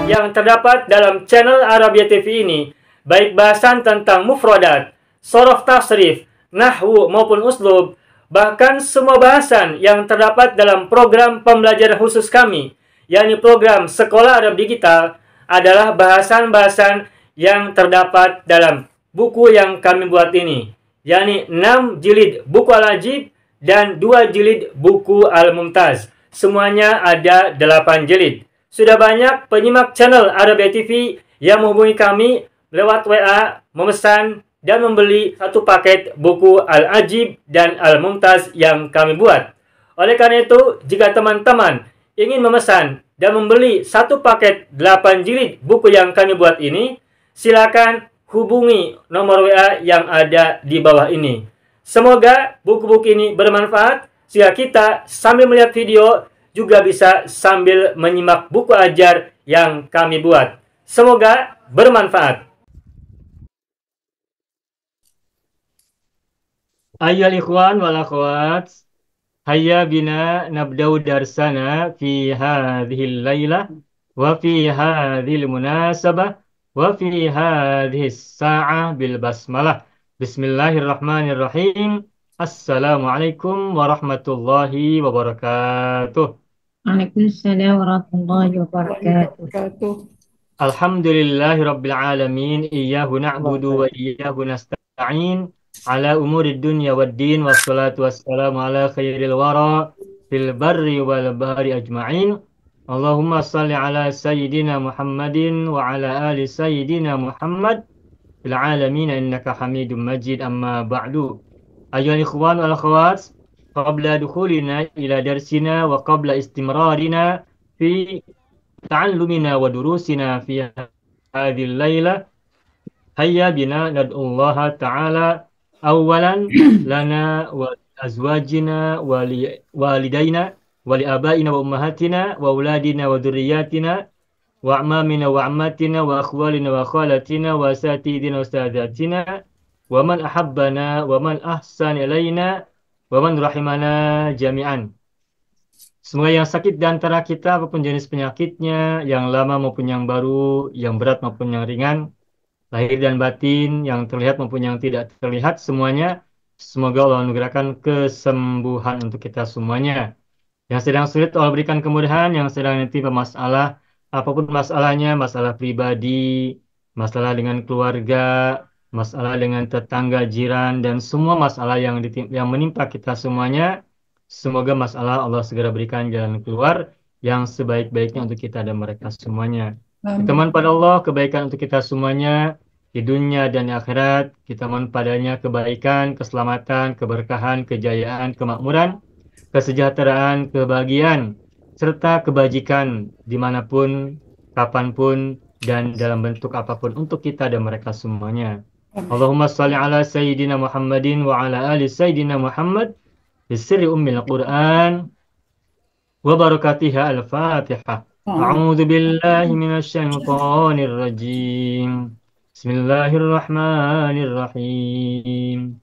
yang terdapat dalam channel Arabia TV ini, baik bahasan tentang mufradat, shorof tasrif, nahwu maupun uslub, bahkan semua bahasan yang terdapat dalam program pembelajaran khusus kami, yakni program Sekolah Arab Digital, adalah bahasan-bahasan yang terdapat dalam buku yang kami buat ini, yakni 6 jilid buku Al-Ajib dan 2 jilid buku Al-Mumtaz. Semuanya ada 8 jilid. Sudah banyak penyimak channel Arabia TV yang menghubungi kami lewat WA, memesan dan membeli satu paket buku Al-Ajib dan Al-Mumtaz yang kami buat. Oleh karena itu, jika teman-teman ingin memesan dan membeli satu paket 8 jilid buku yang kami buat ini, silakan hubungi nomor WA yang ada di bawah ini. Semoga buku-buku ini bermanfaat, sehingga kita sambil melihat video juga bisa sambil menyimak buku ajar yang kami buat. Semoga bermanfaat. Ayyuhal ikhwan wal akhwat, hayya bina nabda'u darsana fi hadhil laylah wa fi hadhil munasabah wa fi hadhis sa'ah bil basmalah. Bismillahirrahmanirrahim. Assalamualaikum warahmatullahi wabarakatuh. Waalaikumsalam warahmatullahi wabarakatuh. Alhamdulillahi rabbil alamin, iyyahu na'budu wa iyyahu nasta'in, ala umurid dunya waddin, wassalatu wassalamu ala khairil wara fil barri wal bahri ajma'in. Allahumma salli ala sayyidina Muhammadin wa ala ali sayyidina Muhammad fil alamin innaka hamidum majid, amma ba'du. Ayyuhal ikhwan wal akhwat, qabla dukhulina ila darsina wa qabla istimrarina fi ta'allumina wa durusina fi hadhil layla, hayya bina nad'ullaha ta'ala awalan lana wa azwajina wa li walidaina wa li abaina wa ummahatina wa auladina wa dhurriyyatina wa a'mamina wa ammatina wa akhwalina wa khalatina wa asatidina wa ustadzatina wa man ahabbana wa man ahsana ilaina wa man rahimana jami'an. Semoga yang sakit di antara kita apapun jenis penyakitnya, yang lama maupun yang baru, yang berat maupun yang ringan, lahir dan batin, yang terlihat maupun yang tidak terlihat, semuanya semoga Allah anugerahkan kesembuhan untuk kita semuanya. Yang sedang sulit Allah berikan kemudahan, yang sedang nanti bermasalah, apapun masalahnya, masalah pribadi, masalah dengan keluarga, masalah dengan tetangga, jiran, dan semua masalah yang menimpa kita semuanya, semoga masalah Allah segera berikan jalan keluar yang sebaik-baiknya untuk kita dan mereka semuanya. Kita mohon pada Allah kebaikan untuk kita semuanya di dunia dan di akhirat. Kita mohon padanya kebaikan, keselamatan, keberkahan, kejayaan, kemakmuran, kesejahteraan, kebahagiaan, serta kebajikan dimanapun, kapanpun, dan dalam bentuk apapun untuk kita dan mereka semuanya. Allahumma salli ala Sayyidina Muhammadin wa ala ali Sayyidina Muhammad bisirri ummil Qur'an wa barakatiha al-Fatihah. A'udzu billahi minasy syaithanir rajim. Bismillahirrahmanirrahim.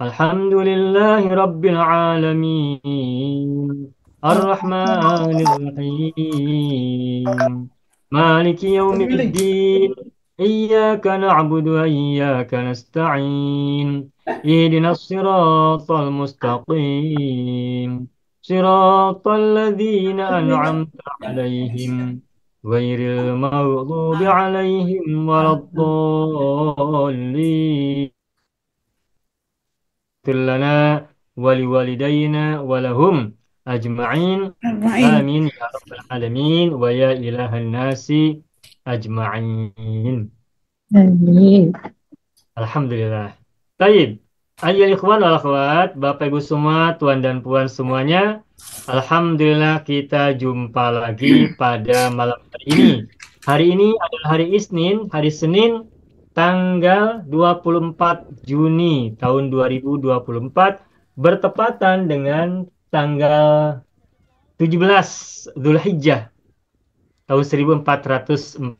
Alhamdulillahi rabbil alamin. Ar-Rahmanir Rahim. Maliki yaumiddin. Iyyaka na'budu wa iyyaka nasta'in. Ihdinas siratal mustaqim. Siratal ladzina an'amta 'alaihim ghairil maghdubi 'alaihim waladdallin. Lana wa liwalidayna wa lahum ajma'in. Amin ya rabbal alamin wa ya ilahan nasi ajma'in. Amin. Alhamdulillah. Baik. Ayyuhal ikhwan wal akhwat, Bapak Ibu semua, tuan dan puan semuanya, alhamdulillah kita jumpa lagi pada malam hari ini. Hari ini adalah hari Isnin, hari Senin, tanggal 24 Juni tahun 2024, bertepatan dengan tanggal 17 Dzulhijjah tahun 1445.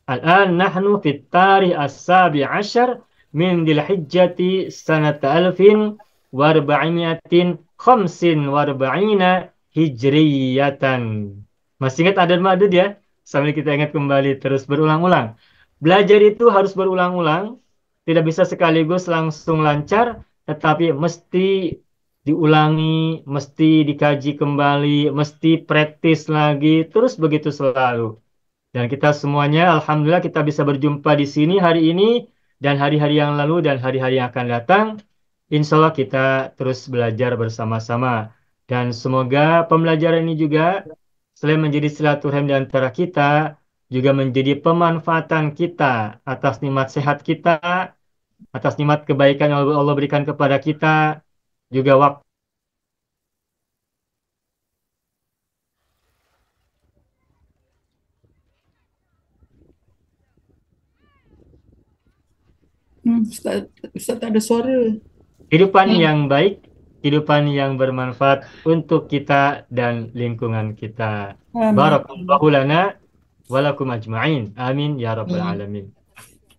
Al-an nahnu fit tarikh as-sabi' asyar min Dzulhijjati sanata alfin wa arba'imiatin khamsin wa arba'ina hijriyatan. Masih ingat adad ma'dud ya? sambil kita ingat kembali terus berulang-ulang. Belajar itu harus berulang-ulang, tidak bisa sekaligus langsung lancar, tetapi mesti diulangi, mesti dikaji kembali, mesti praktis lagi, terus begitu selalu. Dan kita semuanya, alhamdulillah kita bisa berjumpa di sini hari ini dan hari-hari yang lalu dan hari-hari yang akan datang. Insya Allah kita terus belajar bersama-sama. Dan semoga pembelajaran ini juga selain menjadi silaturahim di antara kita, juga menjadi pemanfaatan kita atas nikmat sehat kita, atas nikmat kebaikan yang Allah berikan kepada kita, juga waktu. Ustaz, Ustaz ada suara. Kehidupan Ya, yang baik, kehidupan yang bermanfaat untuk kita dan lingkungan kita. Amin. Barakallahu lana walakum ajma'in. Amin ya rabbal ya. alamin.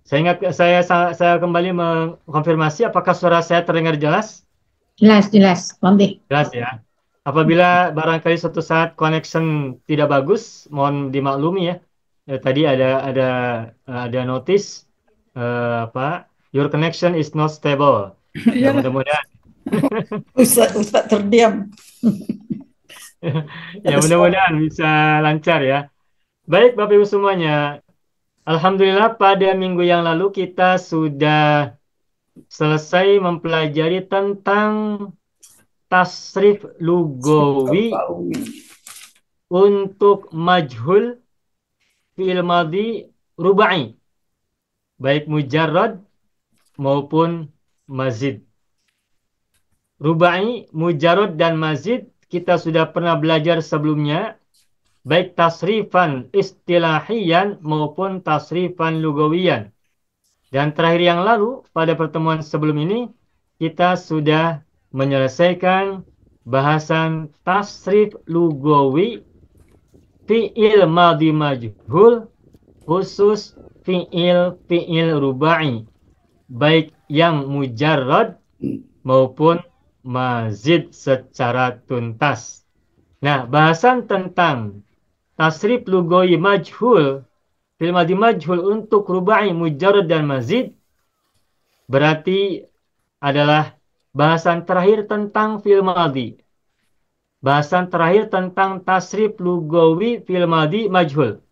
Saya ingat saya kembali mengkonfirmasi apakah suara saya terdengar jelas? Jelas, jelas. Pondek. Jelas ya. Apabila barangkali suatu saat connection tidak bagus, mohon dimaklumi ya. Tadi ada notice apa? Your connection is not stable. Ya Ya, mudah-mudahan Ustaz terdiam. ya Ada suara. mudah-mudahan bisa lancar ya. Baik Bapak Ibu semuanya, Alhamdulillah pada minggu yang lalu kita sudah selesai mempelajari tentang tasrif lugawi Terbawi. untuk majhul fi'il madhi rubai, baik mujarrad maupun mazid. Rubai, mujarrad dan mazid kita sudah pernah belajar sebelumnya, baik tasrifan istilahiyan maupun tasrifan lugawiyan. Dan terakhir yang lalu, pada pertemuan sebelum ini, kita sudah menyelesaikan bahasan tasrif lugawi fi'il madhi majhul khusus fi'il rubai, baik yang mujarrad maupun mazid secara tuntas. Nah, bahasan tentang tasrif lugawi majhul fil madhi majhul untuk rubai, mujarrad dan mazid berarti adalah bahasan terakhir tentang fil madhi. Bahasan terakhir tentang tasrif lugawi fil madhi majhul.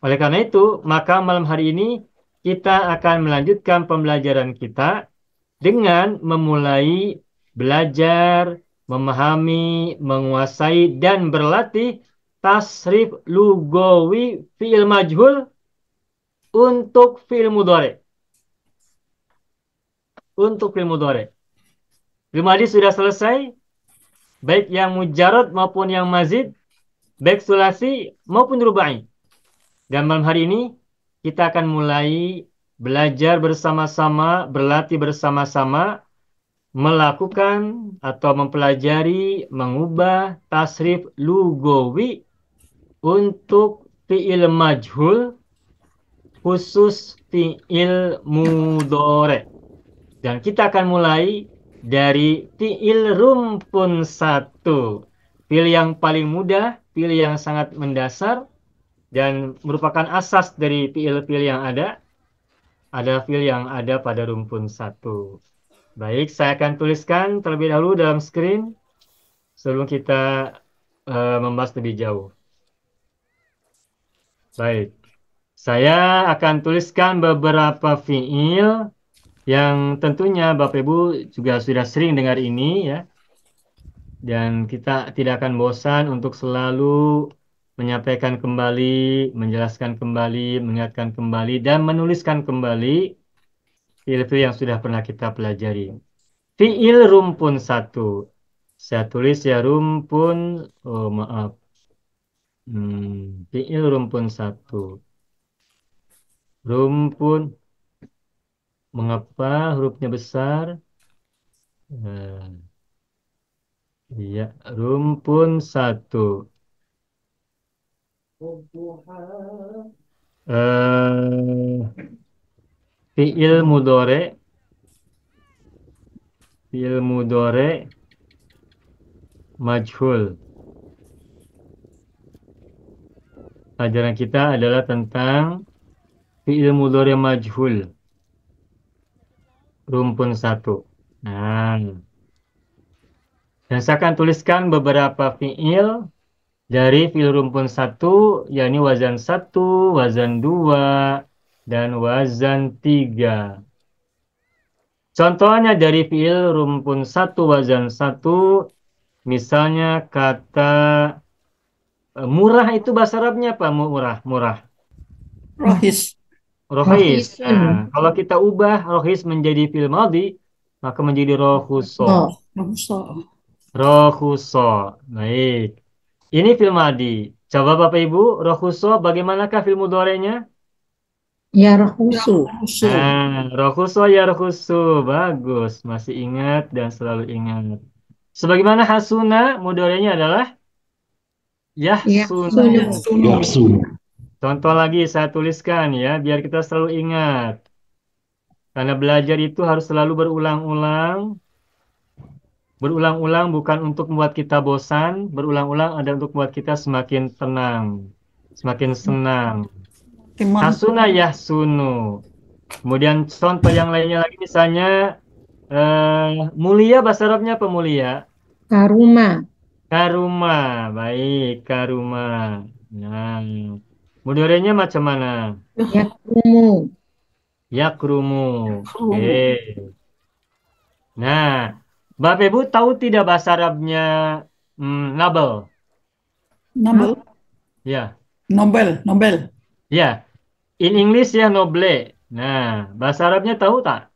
Oleh karena itu, maka malam hari ini kita akan melanjutkan pembelajaran kita dengan memulai belajar, memahami, menguasai, dan berlatih tasrif lugawi fi'il majhul untuk fi'il mudhari. Untuk fi'il mudhari. Fi'il madhi sudah selesai, baik yang mujarrad maupun yang mazid, baik sulasi maupun rubai. Dan malam hari ini kita akan mulai belajar bersama-sama, berlatih bersama-sama, melakukan atau mempelajari, mengubah tasrif lugawi untuk fi'il majhul khusus fi'il mudhari. Dan kita akan mulai dari fi'il rumpun satu. Fi'il yang paling mudah, fi'il yang sangat mendasar, dan merupakan asas dari fi'il-fi'il yang ada. Ada fi'il yang ada pada rumpun satu. Baik, saya akan tuliskan terlebih dahulu dalam screen sebelum kita membahas lebih jauh. Baik, saya akan tuliskan beberapa fi'il yang tentunya Bapak Ibu juga sudah sering dengar ini ya. Dan kita tidak akan bosan untuk selalu menyampaikan kembali, menjelaskan kembali, mengingatkan kembali, dan menuliskan kembali fi'il-fi'il yang sudah pernah kita pelajari. Fi'il rumpun satu. Saya tulis ya rumpun, oh maaf. Fi'il rumpun satu. Rumpun, mengapa hurufnya besar? Iya, rumpun satu. Eh, fi'il mudhari, fi'il mudhari majhul. Pelajaran kita adalah tentang fi'il mudhari majhul, rumpun satu. Nah, dan saya akan tuliskan beberapa fi'il dari fi'il rumpun satu, yakni wazan satu, wazan dua, dan wazan tiga. Contohnya dari fi'il rumpun satu, wazan satu, misalnya kata murah itu bahasa Arabnya apa? Murah, murah. Rohis. Rohis. Rohisun. Nah, kalau kita ubah rohis menjadi fi'il madhi, maka menjadi rohuso. Oh, Rohuso. Rohuso. Baik. Ini fi'il madhi. Coba Bapak Ibu, rohuso bagaimanakah fi'il mudhari'nya? ya rohusu. Rohuso. Rohuso ya rohusu. Bagus. Masih ingat dan selalu ingat. Sebagaimana hasuna, mudhari'nya adalah yahsunu. Yahsunu. Yahsunu. Contoh lagi saya tuliskan ya, biar kita selalu ingat. Karena belajar itu harus selalu berulang-ulang. Berulang-ulang bukan untuk membuat kita bosan, berulang-ulang ada untuk membuat kita semakin tenang, semakin senang. Timan. Hasuna yahsunu. Kemudian contoh yang lainnya lagi misalnya mulia bahasa Arabnya apa mulia? Karuma. Karuma, baik karuma. Nah, mudorenya macam mana? Yakrumu. Yakrumu. Oke. Yakrumu. Nah, Bapak Ibu tahu tidak bahasa Arabnya Nabel? Nobel. Ya, Nobel. Nobel. ya. In English ya noble. Nah, bahasa Arabnya tahu tak?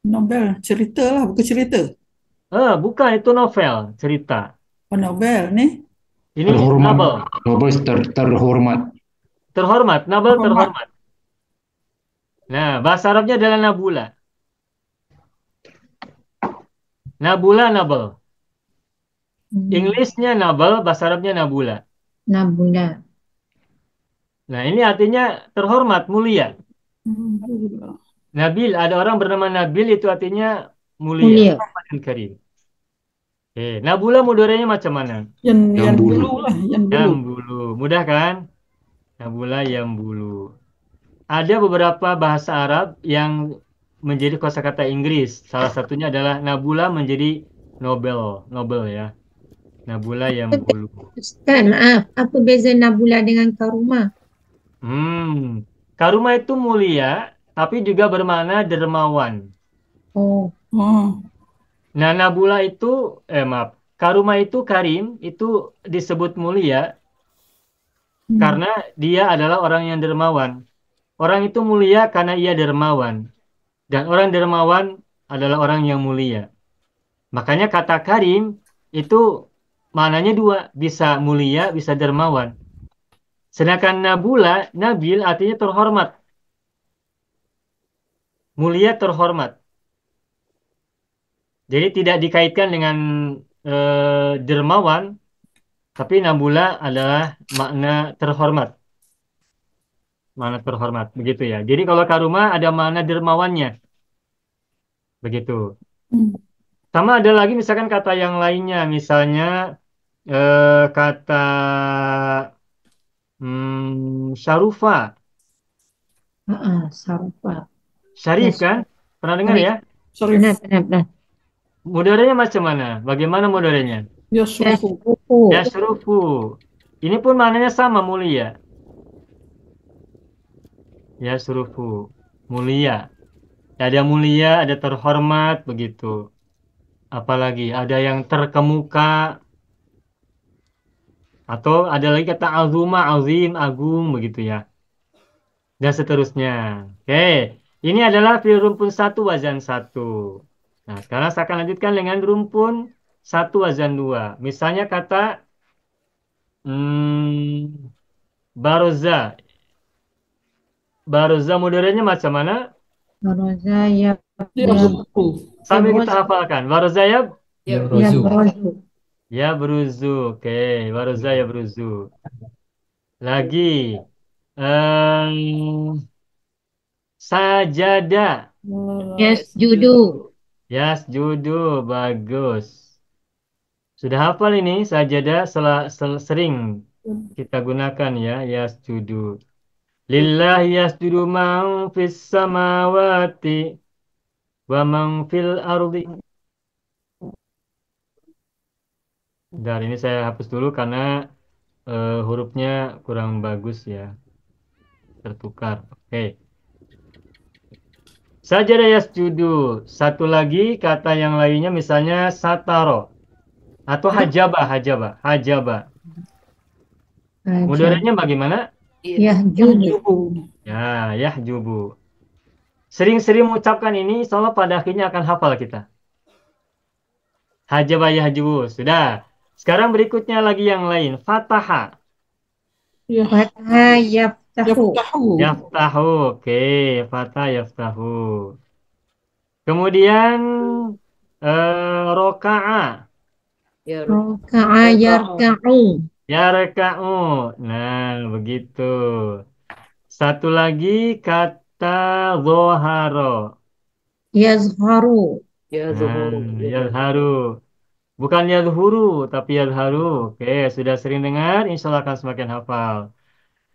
Nobel. Cerita lah, bukan cerita. Bukan itu novel, cerita. Oh, Nobel nih. Ini Terhormat, Nabel, terhormat. terhormat, Nabel Hormat. terhormat. Nah, bahasa Arabnya adalah Nabula. Nabula, Nabel. Englishnya Nabel, bahasa Arabnya Nabula. Nabula. Nah, ini artinya terhormat, mulia. Nabula. Nabil, ada orang bernama Nabil itu artinya mulia. Mulia. Rahman Karim. Nabula mudorenya macam mana? Yang bulu. bulu lah, yang bulu. Yang bulu. Mudah kan? Nabula yang bulu. Ada beberapa bahasa Arab yang menjadi kosakata Inggris. Salah satunya adalah Nabula menjadi Nobel. Nobel ya. Nabula yang bulu. Ustaz, maaf. Apa beza Nabula dengan Karuma? Karuma itu mulia, tapi juga bermakna dermawan. Oh, Oh, Nah, Nabula itu, maaf, Karuma itu Karim, itu disebut mulia karena dia adalah orang yang dermawan. Orang itu mulia karena ia dermawan. Dan orang dermawan adalah orang yang mulia. Makanya kata Karim itu maknanya dua, bisa mulia, bisa dermawan. Sedangkan Nabula, Nabil artinya terhormat. Mulia terhormat. Jadi tidak dikaitkan dengan dermawan, tapi Nabula adalah makna terhormat. Makna terhormat, begitu ya. Jadi kalau Karuma ada makna dermawannya. Begitu. Sama ada lagi misalkan kata yang lainnya, misalnya kata Syarufa, Sarupa. Syarif Yes. kan? Pernah dengar ya? sorry. Benar. Mudorenya macam mana? Bagaimana mudorenya? Yasufu. Yasrufu. Yasrufu. Ini pun maknanya sama, mulia. Yasrufu. Mulia. Ada mulia, ada terhormat, begitu. Apalagi ada yang terkemuka. Atau ada lagi kata azuma, azim, agung, begitu ya. Dan seterusnya. Oke. Ini adalah fi'il rumpun satu wazan satu. Nah, sekarang saya akan lanjutkan dengan rumpun satu wazan dua. Misalnya kata baroza. Baroza mudorenya macam mana? Baroza ya. Yasufu. Sambil kita hafalkan. Baroza ya, Ya brozu. ya beruzu. Oke, baroza ya beruzu. Lagi. Em, sajada. Yasjudu. Yasjudu. Bagus. Sudah hafal ini sajadah sering kita gunakan ya, yasjudu. Lillahi yasjudu man fis samawati wa man fil ardi. Dari ini saya hapus dulu karena hurufnya kurang bagus ya, tertukar. Oke. Sajada yasjudu. Satu lagi kata yang lainnya misalnya sataro atau hajaba. Ajar. Mudorenya bagaimana? Yahjubu. Yahjubu. Ya, yahjubu. Sering-sering mengucapkan ini, insya pada akhirnya akan hafal kita. Hajaba yahjubu. Sudah. Sekarang berikutnya lagi yang lain. Fataha. Fataha yaftahu. Yaftahu. Yaftahu. Oke, fatah yaftahu. Kemudian roka'a. Roka'a yarka'u. Yarka'u. Nah, begitu. Satu lagi kata zoharo. Yazharu. Nah, yazharu. Bukan yadhuru, tapi yadharu. Oke, sudah sering dengar, insya Allah akan semakin hafal.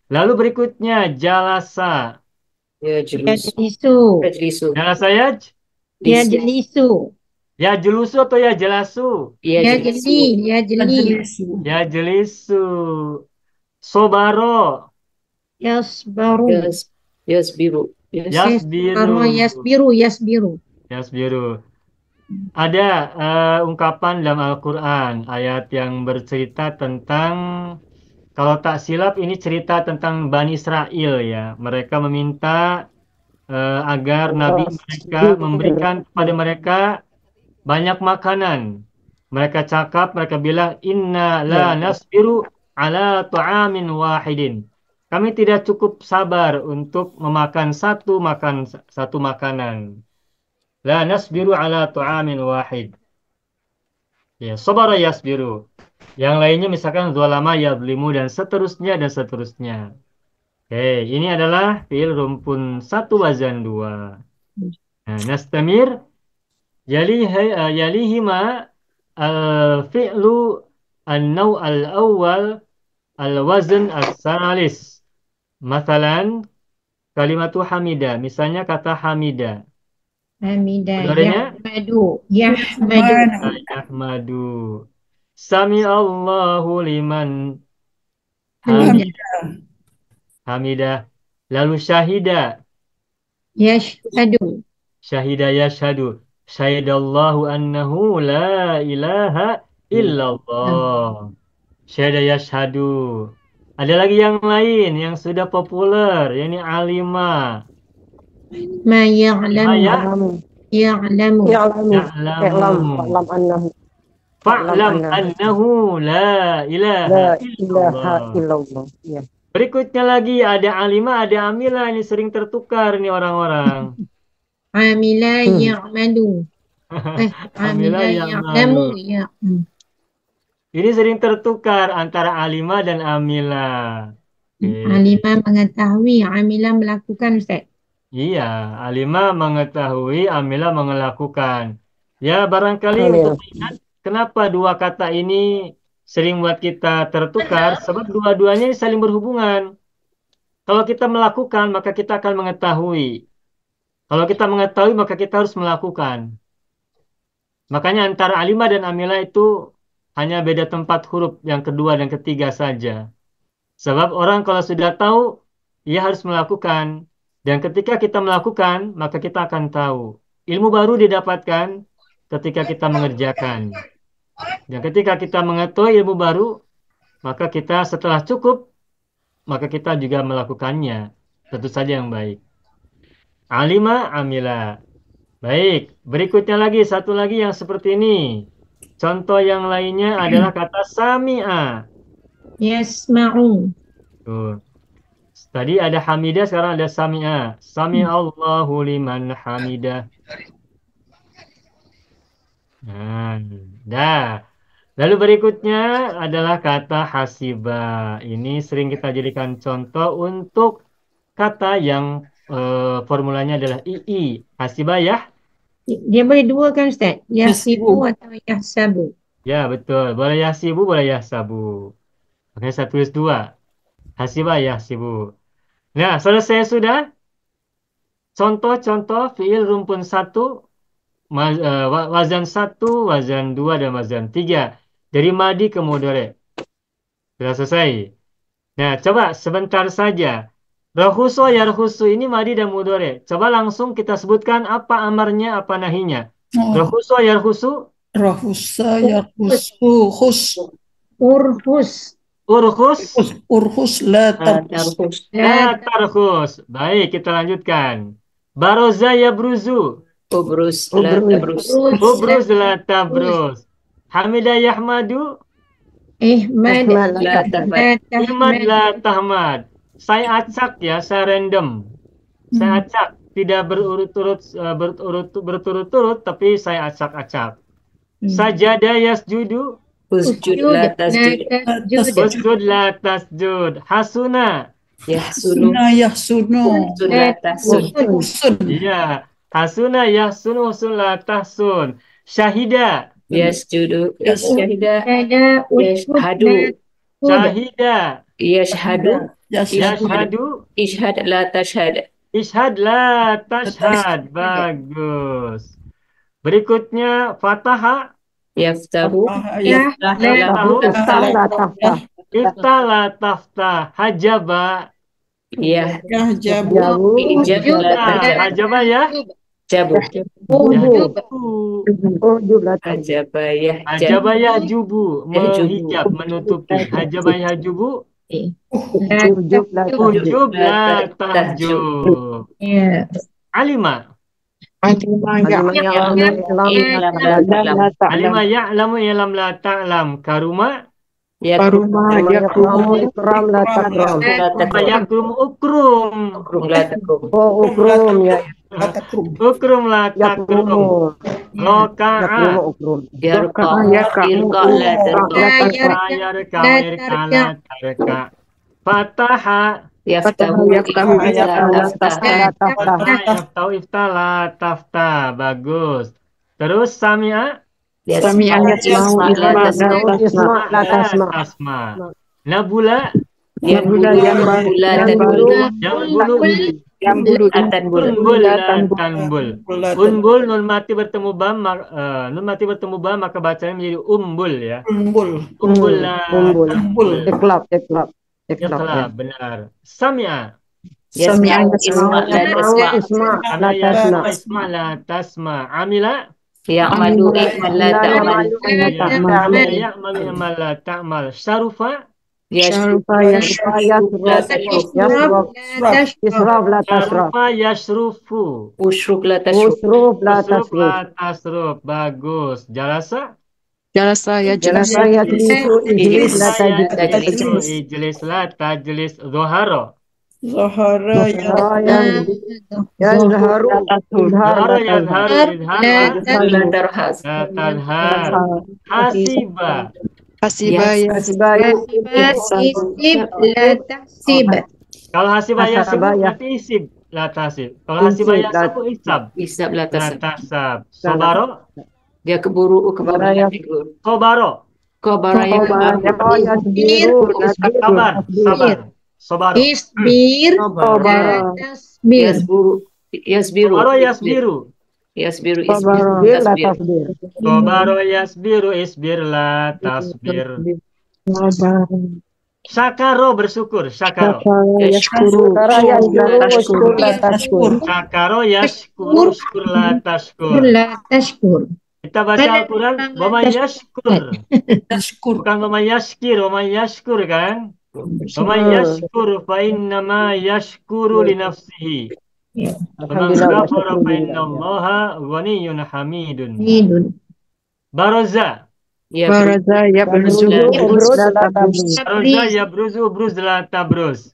Lalu berikutnya, jalasa. Yajlisu. Jalasa yaj? Yajlisu. Ya julusu atau ya jelasu? Yajli. Yajli. Majlisu. Ya jelisu. Sobaro. Yasbaru. Yasbiru. Yasbiru. Yasbiru. Yasbiru. Yasbiru. Ada ungkapan dalam Al-Quran, ayat yang bercerita tentang, kalau tak silap ini cerita tentang Bani Israel ya. Mereka meminta agar Nabi mereka memberikan kepada mereka banyak makanan. Mereka bilang, Inna la nasbiru ala tu'amin wahidin. Kami tidak cukup sabar untuk memakan satu makanan. La nasbiru ala tu'amin wahid. Ya, sabara yasbiru. Yang lainnya misalkan zalama yadlimu dan seterusnya dan seterusnya. Oke, ini adalah fiil rumpun 1 wazan 2. Nah, nastamir yalihima al-fi'lu an-naw al-awwal al-wazn as-salis. Masalan kalimatu hamida, misalnya kata hamida. Hamida. Saudaranya? Yahmadu. Yahmadu. Ahmadu. Sami Allahu liman Hamida. hamidah. Lalu syahida. Yashhadu. Syahida yashhadu. Syahidallahu annahu la ilaha illallah. Syahida yashhadu. Ada lagi yang lain yang sudah populer. Ini alima. Ma ya'lamu. Ya'lamu. Ya'lamu. Fa'lam annahu la ilaha illallah. Berikutnya lagi ada alima, ada amila. Ini sering tertukar nih orang-orang. Amila ya'malu. Amila Amila ya'malu. ya'lamu. Ya. Ini sering tertukar antara alima dan amila. Alimah mengetahui, Amila melakukan, Ustaz. Iya, alima mengetahui, amila melakukan. Ya, barangkali untuk ingat kenapa dua kata ini sering buat kita tertukar, sebab dua-duanya saling berhubungan. Kalau kita melakukan, maka kita akan mengetahui. Kalau kita mengetahui, maka kita harus melakukan. Makanya antara alima dan amila itu hanya beda tempat huruf yang kedua dan ketiga saja. Sebab orang kalau sudah tahu, ia harus melakukan. Dan ketika kita melakukan, maka kita akan tahu. Ilmu baru didapatkan ketika kita mengerjakan. Dan ketika kita mengetahui ilmu baru, maka kita setelah cukup, maka kita juga melakukannya. Tentu saja yang baik. Alima, amila. Baik, berikutnya lagi, satu lagi yang seperti ini. Contoh yang lainnya adalah kata sami'a. Yasma'u. Tuh. Tadi ada hamidah, sekarang ada sami'a. Sami'allahu liman hamidah. Nah, dah. Lalu berikutnya adalah kata hasiba. Ini sering kita jadikan contoh untuk kata yang formulanya adalah ii. Hasiba ya? Dia boleh dua kan, Ustaz? Yahsibu atau yahsabu. Ya, betul. Boleh yahsibu, boleh yahsabu. Makanya saya tulis 2. Hasiba yahsibu. Nah, selesai sudah. Contoh-contoh fiil rumpun 1, wazan 1, wazan 2, dan wazan 3. Dari madi ke mudhari. Sudah selesai. Nah, coba sebentar saja. Rahuso yarhusu ini madi dan mudhari. Coba langsung kita sebutkan apa amarnya, apa nahinya. Oh, Rahuso yarhusu, rahusa yarhusu hus. Urhus. urhus, Urhus la tarhus. la tarhus. Baik, kita lanjutkan. Baroza yabruzu, Ubrus la tabrus. ubruz la tabruz. Hamida yahmadu, Ihmad. La tahmad. ihmad la tahmad. Saya acak ya, saya random. Saya acak, tidak berturut-turut, tapi saya acak-acak. Sajada yasjudu, Usjud la tasjud. usjud la tasjud. Hasuna, Yahsunu. Suna yahsunu. Sun la tahsun. Usun. iya. Hasuna yahsunu, usul la tahsun. Syahida, Yasjudu. Syahida. Ada Yashhadu. syahida. Yashhadu. Yashhadu, Ishhad la tashhad. ishhad la tashhad. Bagus. Berikutnya fataha, Yaftahu. yaftahu, Yaftahu. iftah la taftah. Hajaba, Yah. Yahjabu. Ijab la tajab. hajaba ya. Jabu. Ajaba yahjab. Hajaba yahjubu, Yahjubu. menghijab, menutupi. Hajaba yahjubu, Ujub. ujub la tahjub. Ya. Alima, alima ya'lamu ya'lam la ta'lam. Karuma, yakrum ukrum. Ukrum la takrum. Roka'a, Yarqa la tarqa. yarka la tarka. Fataha, Yaftahu. yaftahu iftah la taftah. Bagus. Terus sami'a, Yasma la tasma. tasma. Nabula, Yang bulu atan bulu. unbul la tanbul. Unbul nun mati bertemu ba, maka bacanya menjadi umbul ya. Umbul. Umbul la Umbul. ikhlas, benar. Sami'a, Yasma isma la tasma. ana yasma isma la tasma. Amila, Ya'malu ikmal la ta'mal. amila ya'malu ya'mal la ta'mal. Syarufa, syarufa yashrufu. Ushruk la tashruk. Usruf la tasruf. Bagus. Jalasa, ijlis la tajlis. Zoharo, Zahara Zoharo yazharu, izhar La tarhas. la tadhar. Hasiba, kalau hasiba yasibu berarti isib la tasib. Kalau hasiba yasibu isab Isab la la tasab. tasab. Sobaro, Dia keburu figur. kobaro, Kobara yakbar. sabar, sobaro. Isbir. Tasbir. Yasbiru. Sobaro yasbiru, Yasbiru tasbir. sobaro yasbiru, isbir la tasbir. Syakaro bersyukur, syakaro. Syakaro yashkuru, syukur la tashkur. La tashkur. Kita baca Al-Quran, wama yashkur. Tashkur. Bukan wama yashkir, wama yashkur kan? Wama yashkur fa innama yashkuru li nafsihi. Wa man kafara fa innallaha ghaniyyun hamidun. Hidun. Baraza, Baraza baraza yabruzu, bruz la tabruz.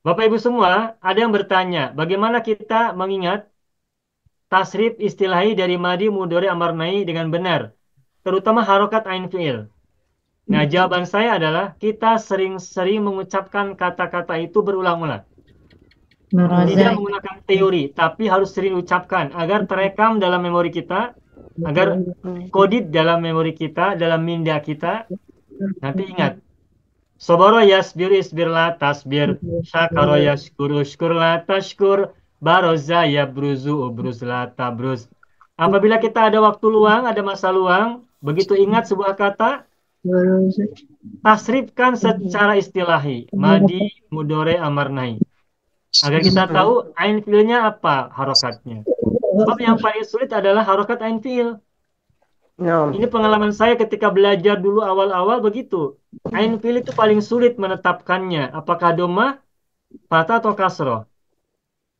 Bapak Ibu semua, ada yang bertanya, bagaimana kita mengingat tasrif istilahi dari madi, mudhari, amar nahi dengan benar, terutama harokat ain fiil. Nah, jawaban saya adalah kita sering-sering mengucapkan kata-kata itu berulang-ulang. Tidak menggunakan teori, tapi harus sering ucapkan agar terekam dalam memori kita, agar kodit dalam memori kita, dalam minda kita. Nanti ingat. Soboro yasbir isbir la tasbir. Syakaro yashkuru shkur la tashkur. Baroza yabruzu ubruz la tabruz. Apabila kita ada waktu luang, ada masa luang, begitu ingat sebuah kata, tasrifkan secara istilahi. Madi, mudore, amar, nahi. Agar kita tahu ain fiilnya apa harokatnya. Sebab yang paling sulit adalah harokat ain fiil. Ini pengalaman saya ketika belajar dulu awal-awal begitu. Ain fiil itu paling sulit menetapkannya. Apakah domah, fathah atau kasroh.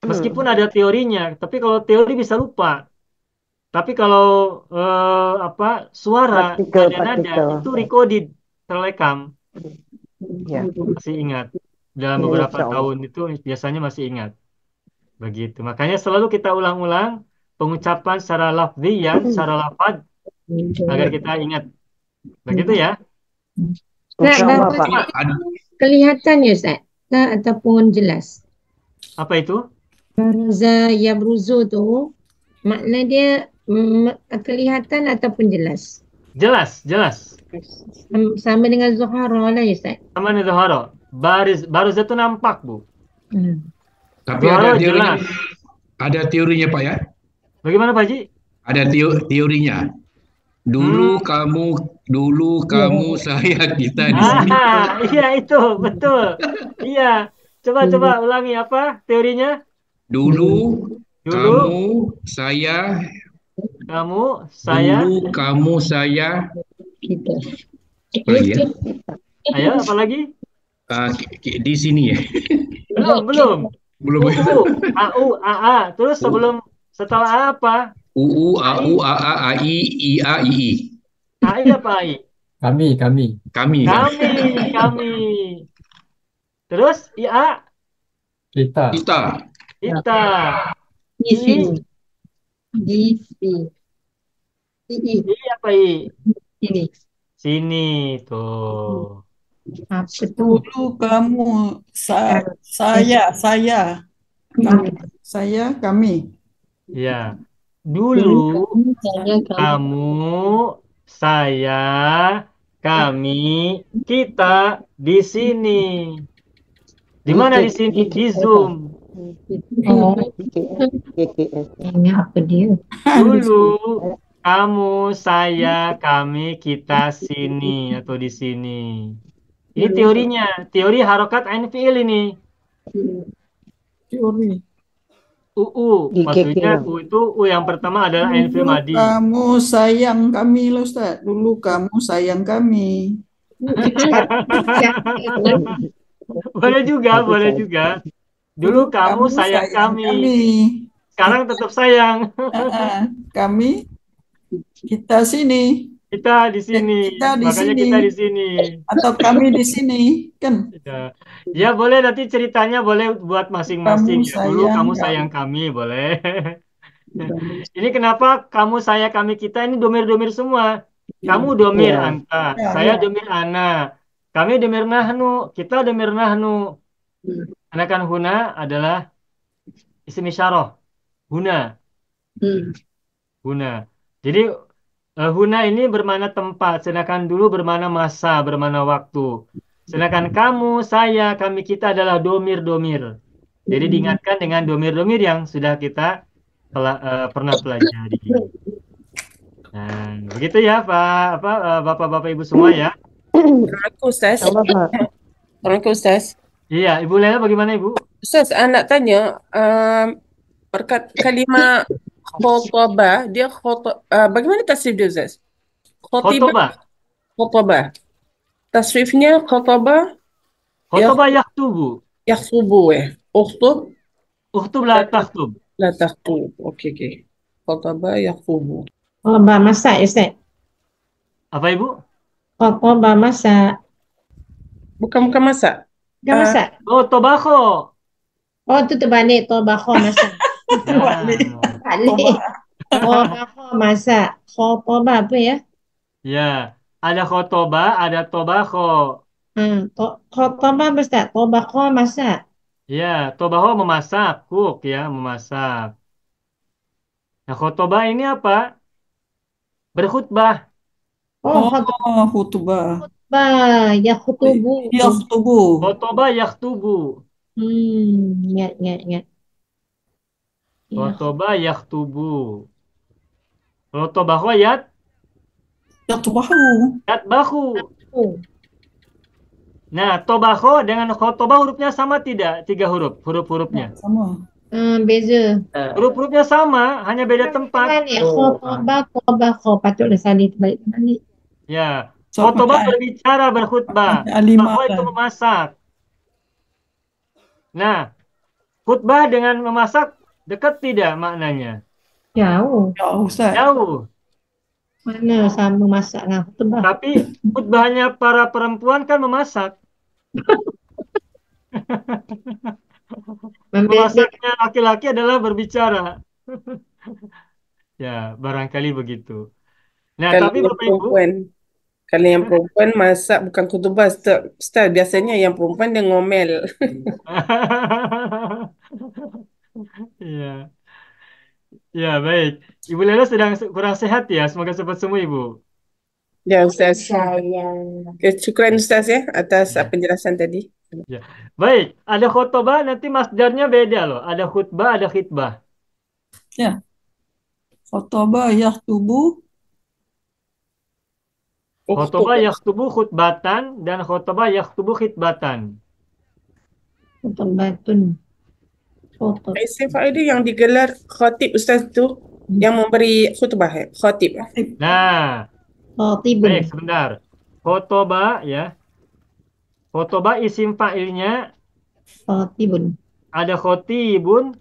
Meskipun ada teorinya, tapi kalau teori bisa lupa. Tapi kalau suara, nada-nada itu recorded, terlekam. Masih ingat. Dalam beberapa tahun itu biasanya masih ingat. Begitu. Makanya selalu kita ulang-ulang pengucapan secara lafziyan, secara lafaz agar kita ingat. Begitu ya. Ustaz, bapak kelihatan ya Ustaz? Ataupun jelas? Apa itu? Baraza yabruzu tu makna dia kelihatan ataupun jelas? Jelas, jelas. Sama dengan zuhara lah ya Ustaz? Sama dengan zuhara. Baris itu nampak, Bu. Tapi Zuhara ada teorinya, jelas. ada teorinya Pak ya. Bagaimana Pak Haji? Ada teorinya. Dulu kamu, saya, kita di sini. Iya itu, betul. Iya. Coba ulangi apa teorinya? Dulu, kamu, saya, Kamu, saya. dulu, kamu, saya. Kita. Apa lagi ya? Ayo, apa lagi? Di sini ya. Belum. Belum ya. AU, AA. Terus setelah A apa? UU, AU, AA, AI, IA, II. AI apa AI? Kami. Kami. Kami. Terus IA, Kita. kita. Di sini. Di sini. I apa I? Ini. Sini tuh. Apa tu? Dulu kamu, saya, kami. Ya. Dulu Saya kamu, saya, kami, kita di sini. Di mana di sini? Di Zoom. Ini apa dia? Dulu kamu, saya, kami, kita sini atau di sini. Ini teorinya, teori harokat ain fiil ini. Teori. Maksudnya U itu U yang pertama adalah ain fiil madi. Kamu sayang kami loh Ustaz. Dulu kamu sayang kami. Boleh juga. Dulu kamu sayang kami. Sekarang tetap sayang. Kami, kita sini. Kita di sini. Kita di Makanya sini. kita di sini. Atau kami di sini, kan? Ya boleh nanti ceritanya boleh buat masing-masing. Kamu Ya. Dulu sayang kamu kami. sayang kami, boleh. Ini kenapa kamu, saya, kami, kita ini domir-domir semua. Kamu domir anta, saya domir ana, kami domir nahnu, kita domir nahnu. Karena kan huna adalah isim isyarah. Huna. Jadi huna ini bermakna tempat, sedangkan dulu bermakna masa, bermakna waktu. Sedangkan kamu, saya, kami, kita adalah domir-domir. Jadi diingatkan dengan domir-domir yang sudah kita pernah pelajari. Nah, begitu ya Pak, Bapak-bapak Ibu semua ya. Assalamualaikum Ustaz. Assalamualaikum Ustaz. Iya, Ibu Lela bagaimana Ibu? Ustaz, anak tanya, kalimah khotbah, dia bagaimana tasrif dia Ustaz? Khotbah. Tasrifnya khotbah yaktubu. Yaktubu Ukhtub La taktub. La taktub. Okey. Khotbah yaktubu. Khotbah masak ya Ustaz? Apa Ibu? Khotbah masak. Bukan masak. Bukan masak. Oh, tobako. Oh, itu terbalik. Tobako masak. Balik. Tobako masak. Khotbah apa ya? Ya, ada khotbah, ada tobako. Khotbah apa Ustaz? Tobako masak. Ya, tobako memasak, cook ya, memasak. Nah, khotbah ini apa? Berkhutbah. khutbah. yakhtubu. Yakhtubu. Khotoba yakhtubu. Ingat. Khotoba yakhtubu. Kalau tobaho Yakhtubahu. yatbahu. Oh, Nah, tobaho dengan khotoba hurufnya sama tidak? 3 huruf, huruf-hurufnya. Sama. beza. Huruf-hurufnya sama, hanya beda tempat. Kan khotoba, patutlah salih balik balik. Ya, So, khotoba pakai berbicara, berkhutbah. alimah Tobaho itu kan. memasak. Nah, khutbah dengan memasak dekat tidak maknanya? Jauh. Ya Ustaz. Jauh. Mana sama masak dengan khutbah? Tapi khutbahnya para perempuan kan memasak. Memasaknya laki-laki adalah berbicara. Ya, barangkali begitu. Nah, Kalau tapi yang Bapak Ibu, perempuan, kalau yang perempuan masak bukan khutbah, Ustaz. Biasanya yang perempuan dia ngomel. ya, ya baik. Ibu Lela sedang kurang sehat ya. Semoga cepat sembuh Ibu. Ya, Ustaz. Oke, syukran Ustaz ya atas penjelasan tadi. Ya, baik. Ada khotbah nanti masdarnya beda loh. Ada khutbah, ada khitbah. Ya. Khotoba yakhtubu. Khotbah yakhtubu khutbatan dan khotbah yakhtubu khitbatan. Khutbatun. Khutbah. Isim fa'il dia yang digelar khatib Ustaz tu yang memberi khutbah ya, khatib. Nah, Khatibun. baik sebentar. Khotbah ya. Khotbah isim fa'ilnya Khatibun. ada khotibun,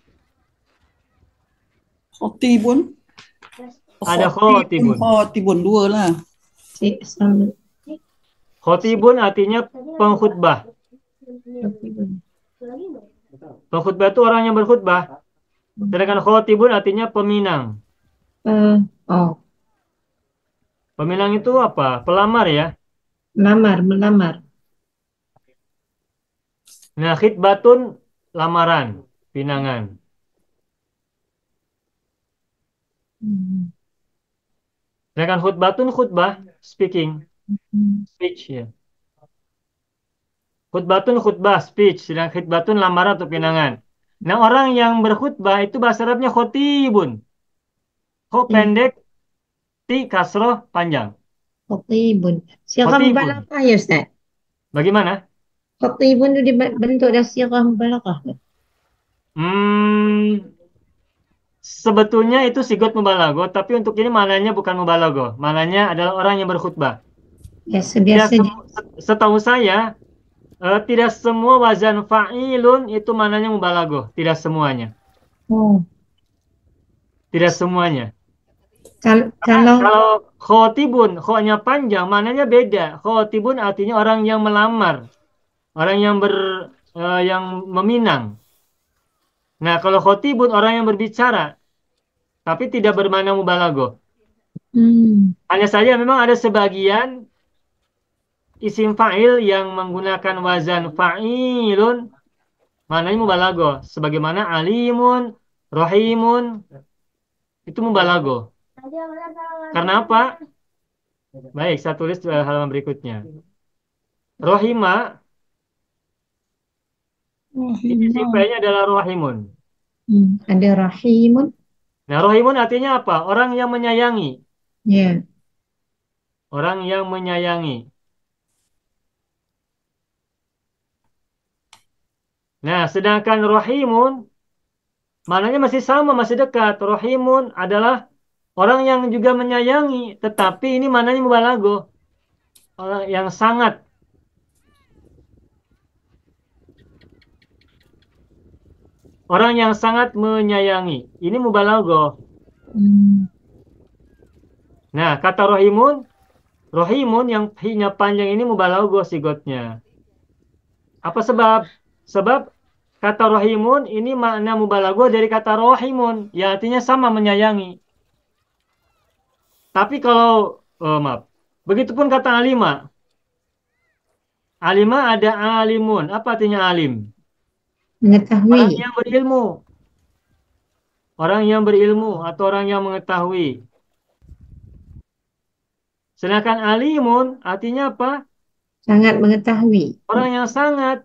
Khotibun. ada khotibun. Khotibun dua lah. Sama. Khotibun artinya pengkhutbah. Khatibun. Pengkhutbah itu orang yang berkhutbah. Sedangkan khotibun artinya peminang. Oh, Peminang itu apa? Pelamar ya. melamar. Nah, khitbatun lamaran, pinangan. Sedangkan khutbatun khutbah, speaking, speech ya. Khutbatun khutbah, speech. Sedangkan khitbatun lamaran atau pinangan. Nah, orang yang berkhutbah itu bahasa Arabnya khotibun. Kho pendek, ti kasroh panjang. Khatibun. Sirah Khatibun. mubalaghah ya Ustaz? Bagaimana? Khatibun itu dibentuk dari sirah mubalaghah. Sebetulnya itu sigot mubalago, tapi untuk ini mananya bukan mubalago. Mananya adalah orang yang berkhutbah. Biasa Setahu saya, tidak semua wazan fa'ilun itu mananya mubalago. Tidak semuanya. Oh. Tidak semuanya. Kalau Kalau khotibun, kho-nya panjang, mananya beda. Khotibun artinya orang yang melamar. Orang yang meminang. Nah, kalau khotibun orang yang berbicara, tapi tidak bermakna mubalago. Hanya saja memang ada sebagian isim fa'il yang menggunakan wazan fa'ilun, maknanya mubalago. Sebagaimana alimun, rohimun, itu mubalago. Karena apa? Baik, saya tulis halaman berikutnya. Rohima, isim fa'ilnya adalah rohimun. ada rahimun. Nah, rohimun artinya apa? Orang yang menyayangi. Ya. Orang yang menyayangi. Nah, sedangkan rohimun, maknanya masih sama, masih dekat. Rohimun adalah orang yang juga menyayangi, tetapi ini maknanya mubalago. Orang yang sangat. Orang yang sangat menyayangi. Ini mubalago. Nah, kata rohimun yang hi-nya panjang ini mubalago sigotnya. Apa sebab? Sebab kata rohimun ini makna mubalago dari kata rohimun, yang artinya sama menyayangi. Tapi kalau, maaf, begitupun kata alima. Alima ada alimun. Apa artinya alim? Mengetahui. Orang yang berilmu. Orang yang berilmu atau orang yang mengetahui. Sedangkan alimun artinya apa? Sangat mengetahui. Orang yang sangat.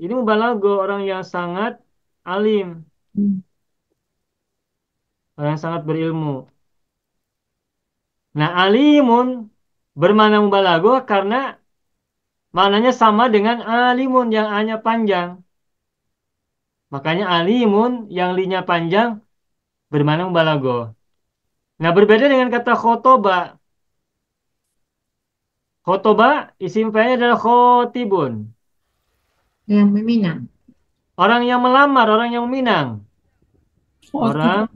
Ini mubalaghah, orang yang sangat alim. Hmm. Orang yang sangat berilmu. Nah, alimun bermakna mubalaghah karena maknanya sama dengan alimun yang A-nya panjang. Makanya alimun yang li-nya panjang bermakna mubalaghah. Nah, berbeda dengan kata khotoba. Khotoba isim fa'ilnya adalah khotibun. Yang meminang. Orang yang melamar, orang yang meminang. Orang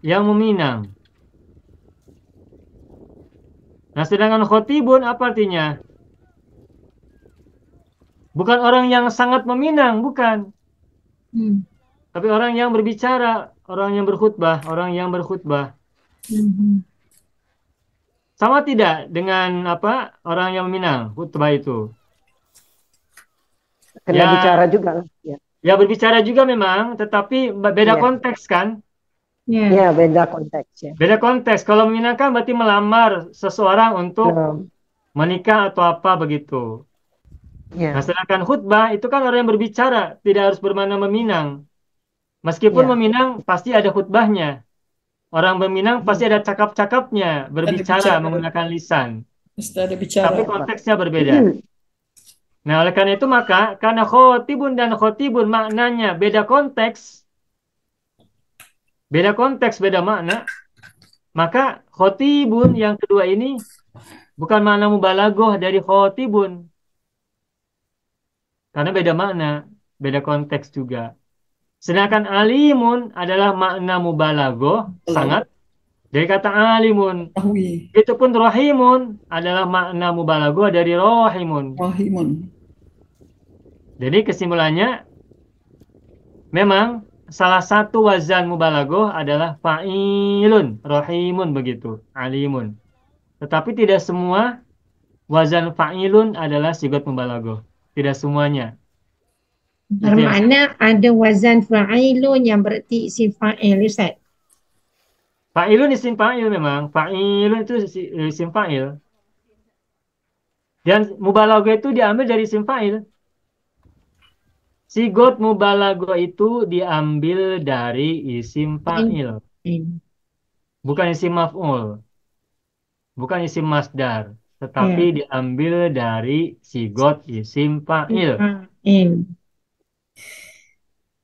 yang meminang. Nah, sedangkan khotibun apa artinya? Bukan orang yang sangat meminang, bukan. Hmm. Tapi orang yang berbicara, orang yang berkhutbah, orang yang berkhutbah. Hmm. Sama tidak dengan apa orang yang meminang khutbah itu? Kena Ya, bicara juga lah. Ya, ya berbicara juga memang, tetapi beda Iya. konteks kan? Ya. ya beda konteks ya. Beda konteks. Kalau meminang kan berarti melamar seseorang untuk Nah, menikah atau apa begitu. ya, Nah, sedangkan khutbah itu kan orang yang berbicara, tidak harus bermakna meminang. Meskipun ya. meminang pasti ada khutbahnya. Orang meminang pasti ada cakap-cakapnya, berbicara bicara. menggunakan lisan. Mesti ada bicara. Tapi konteksnya berbeda. Nah, oleh karena itu maka karena khotibun dan khotibun maknanya beda konteks, beda makna, maka khotibun yang kedua ini bukan makna mubalaghah dari khotibun. Karena beda makna, beda konteks juga. Sedangkan alimun adalah makna mubalaghah sangat dari kata alimun. Rahimun. Itupun rahimun adalah makna mubalaghah dari rahimun. Rahimun. Jadi kesimpulannya memang salah satu wazan mubalaghah adalah fa'ilun, rahimun begitu, alimun. Tetapi tidak semua wazan fa'ilun adalah sigat mubalaghah. Tidak semuanya. Bermakna ada wazan fa'ilun yang berarti isim fa'il, Ustaz. Fa'ilun isim fa'il memang. Fa'ilun itu isim fa'il. Dan mubalaghah itu diambil dari isim fa'il. Sigot mubalaghah itu diambil dari isim fa'il. Bukan isim maf'ul. Bukan isim masdar. Tetapi diambil dari sigot isim fa'il.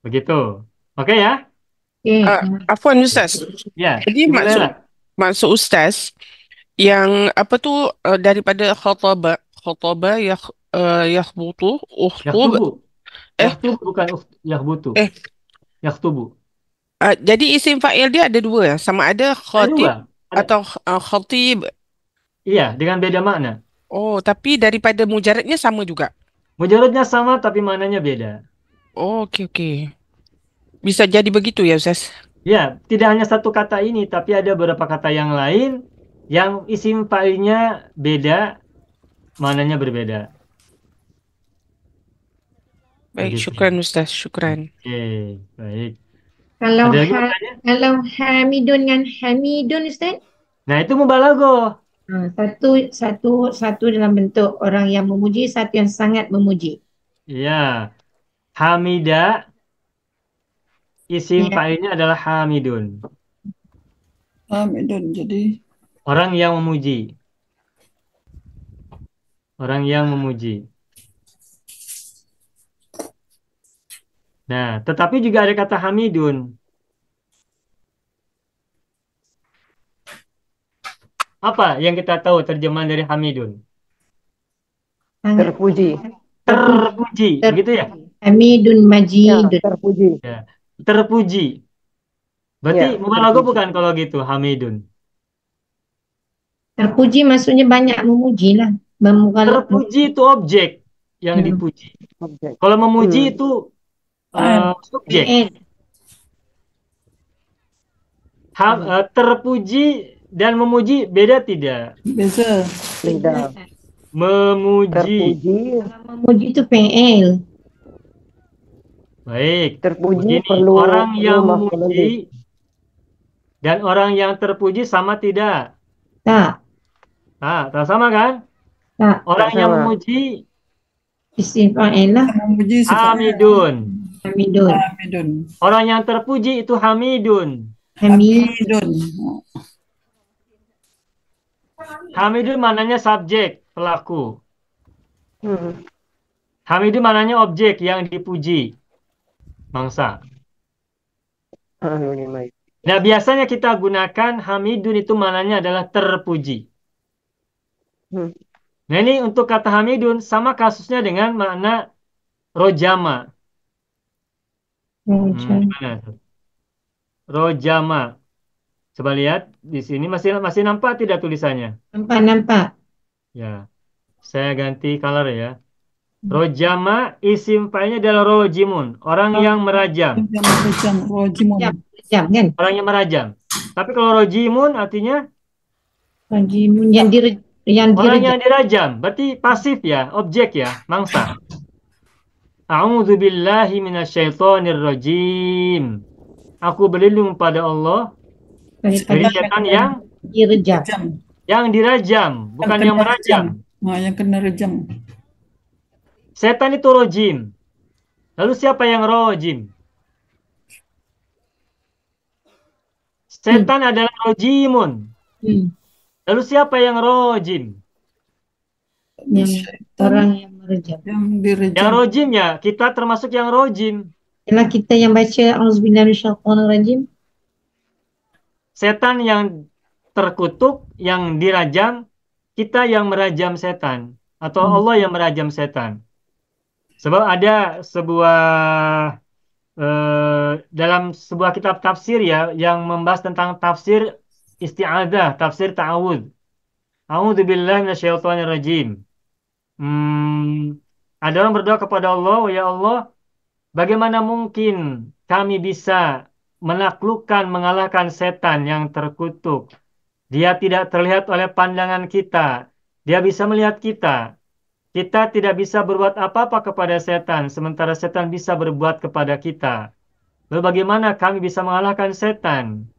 Begitu. Oke ya? Afwan Ustaz. Ya. Jadi maksud Ustaz yang apa tu daripada khataba yakhbutu ukhtub Yakhtubu bukan yakhbutu. Yakhtubu. Jadi isim fa'il dia ada dua, sama ada khatib Ada. atau khatib. Iya, dengan beda makna. Oh, tapi daripada mujaradnya sama juga. Mujaradnya sama tapi maknanya beda. Oh, okey. Bisa jadi begitu ya, Ustaz? Ya, tidak hanya satu kata ini, tapi ada beberapa kata yang lain yang isim fa'ilnya beda, maknanya berbeda. Baik, Begitu. syukran Ustaz, syukran. Oke, baik. Kalau Ada lagi pertanyaan? kalau hamidun dengan hamidun, Ustaz? Nah, itu mubalaghah. Satu dalam bentuk orang yang memuji, satu yang sangat memuji. Iya. Hamida isim fa'ilnya adalah hamidun. Hamidun. Jadi Orang yang memuji. Orang yang memuji. Nah, tetapi juga ada kata hamidun. Apa yang kita tahu terjemahan dari hamidun? Terpuji. Terpuji, begitu ya? Hamidun majidun. Terpuji. Ya. Terpuji. Berarti Ya, mubalaghah terpuji. bukan kalau gitu, hamidun. Terpuji maksudnya banyak memuji lah. Terpuji itu objek yang dipuji. Objek. Kalau memuji itu subjek. Terpuji dan memuji beda tidak? beza. Beda. Memuji. Memuji itu fi'il. Baik. Terpuji Begini, perlu orang yang maf'ul memuji dan orang yang terpuji sama tidak? Tak. Tak sama kan? Tak. Orang yang sama. memuji Isim fa'il lah. Memuji sifatnya Hamidun. Hamidun. Hamidun. Orang yang terpuji itu Hamidun. Hamid. Hamidun. Hamidun mananya subjek, pelaku. Hmm. Hamidun mananya objek yang dipuji, mangsa. Nah, biasanya kita gunakan Hamidun itu mananya adalah terpuji. Hmm. Nah, ini untuk kata Hamidun sama kasusnya dengan makna rojama. Gimana? Rojama. Coba lihat di sini masih nampak tidak tulisannya? Nampak. Ya. Saya ganti color ya. Rojama isim fa'ilnya adalah rojimun, orang yang merajam. Rojimun. Rajam kan? Orang yang merajam. Tapi kalau rojimun artinya Rajimun yang orang direjam. yang dirajam. Berarti pasif ya, objek ya, mangsa. A'udzu billahi minasyaitonir rajim. Aku berlindung pada Allah dari setan yang direjam. dirajam, bukan yang merajam. Nah, yang kena rejam. Setan itu rojim. Lalu siapa yang rojim? Setan adalah rojimun. Lalu siapa yang rojim? Yang orang yang merejam. Yang direjam. Yang rojim ya, kita termasuk yang rojim. Ialah kita yang baca auzubillahi minasyaitonirrajim. Setan yang terkutuk, yang dirajam, kita yang merajam setan. Atau Allah yang merajam setan. Sebab ada dalam sebuah kitab tafsir ya, yang membahas tentang tafsir isti'adzah, tafsir ta'awudz. A'udzu billahi minasyaitonir rajim. Ada orang berdoa kepada Allah, ya Allah, bagaimana mungkin kami bisa menaklukkan, mengalahkan setan yang terkutuk? Dia tidak terlihat oleh pandangan kita. Dia bisa melihat kita. Kita tidak bisa berbuat apa-apa kepada setan, sementara setan bisa berbuat kepada kita. Lalu bagaimana kami bisa mengalahkan setan?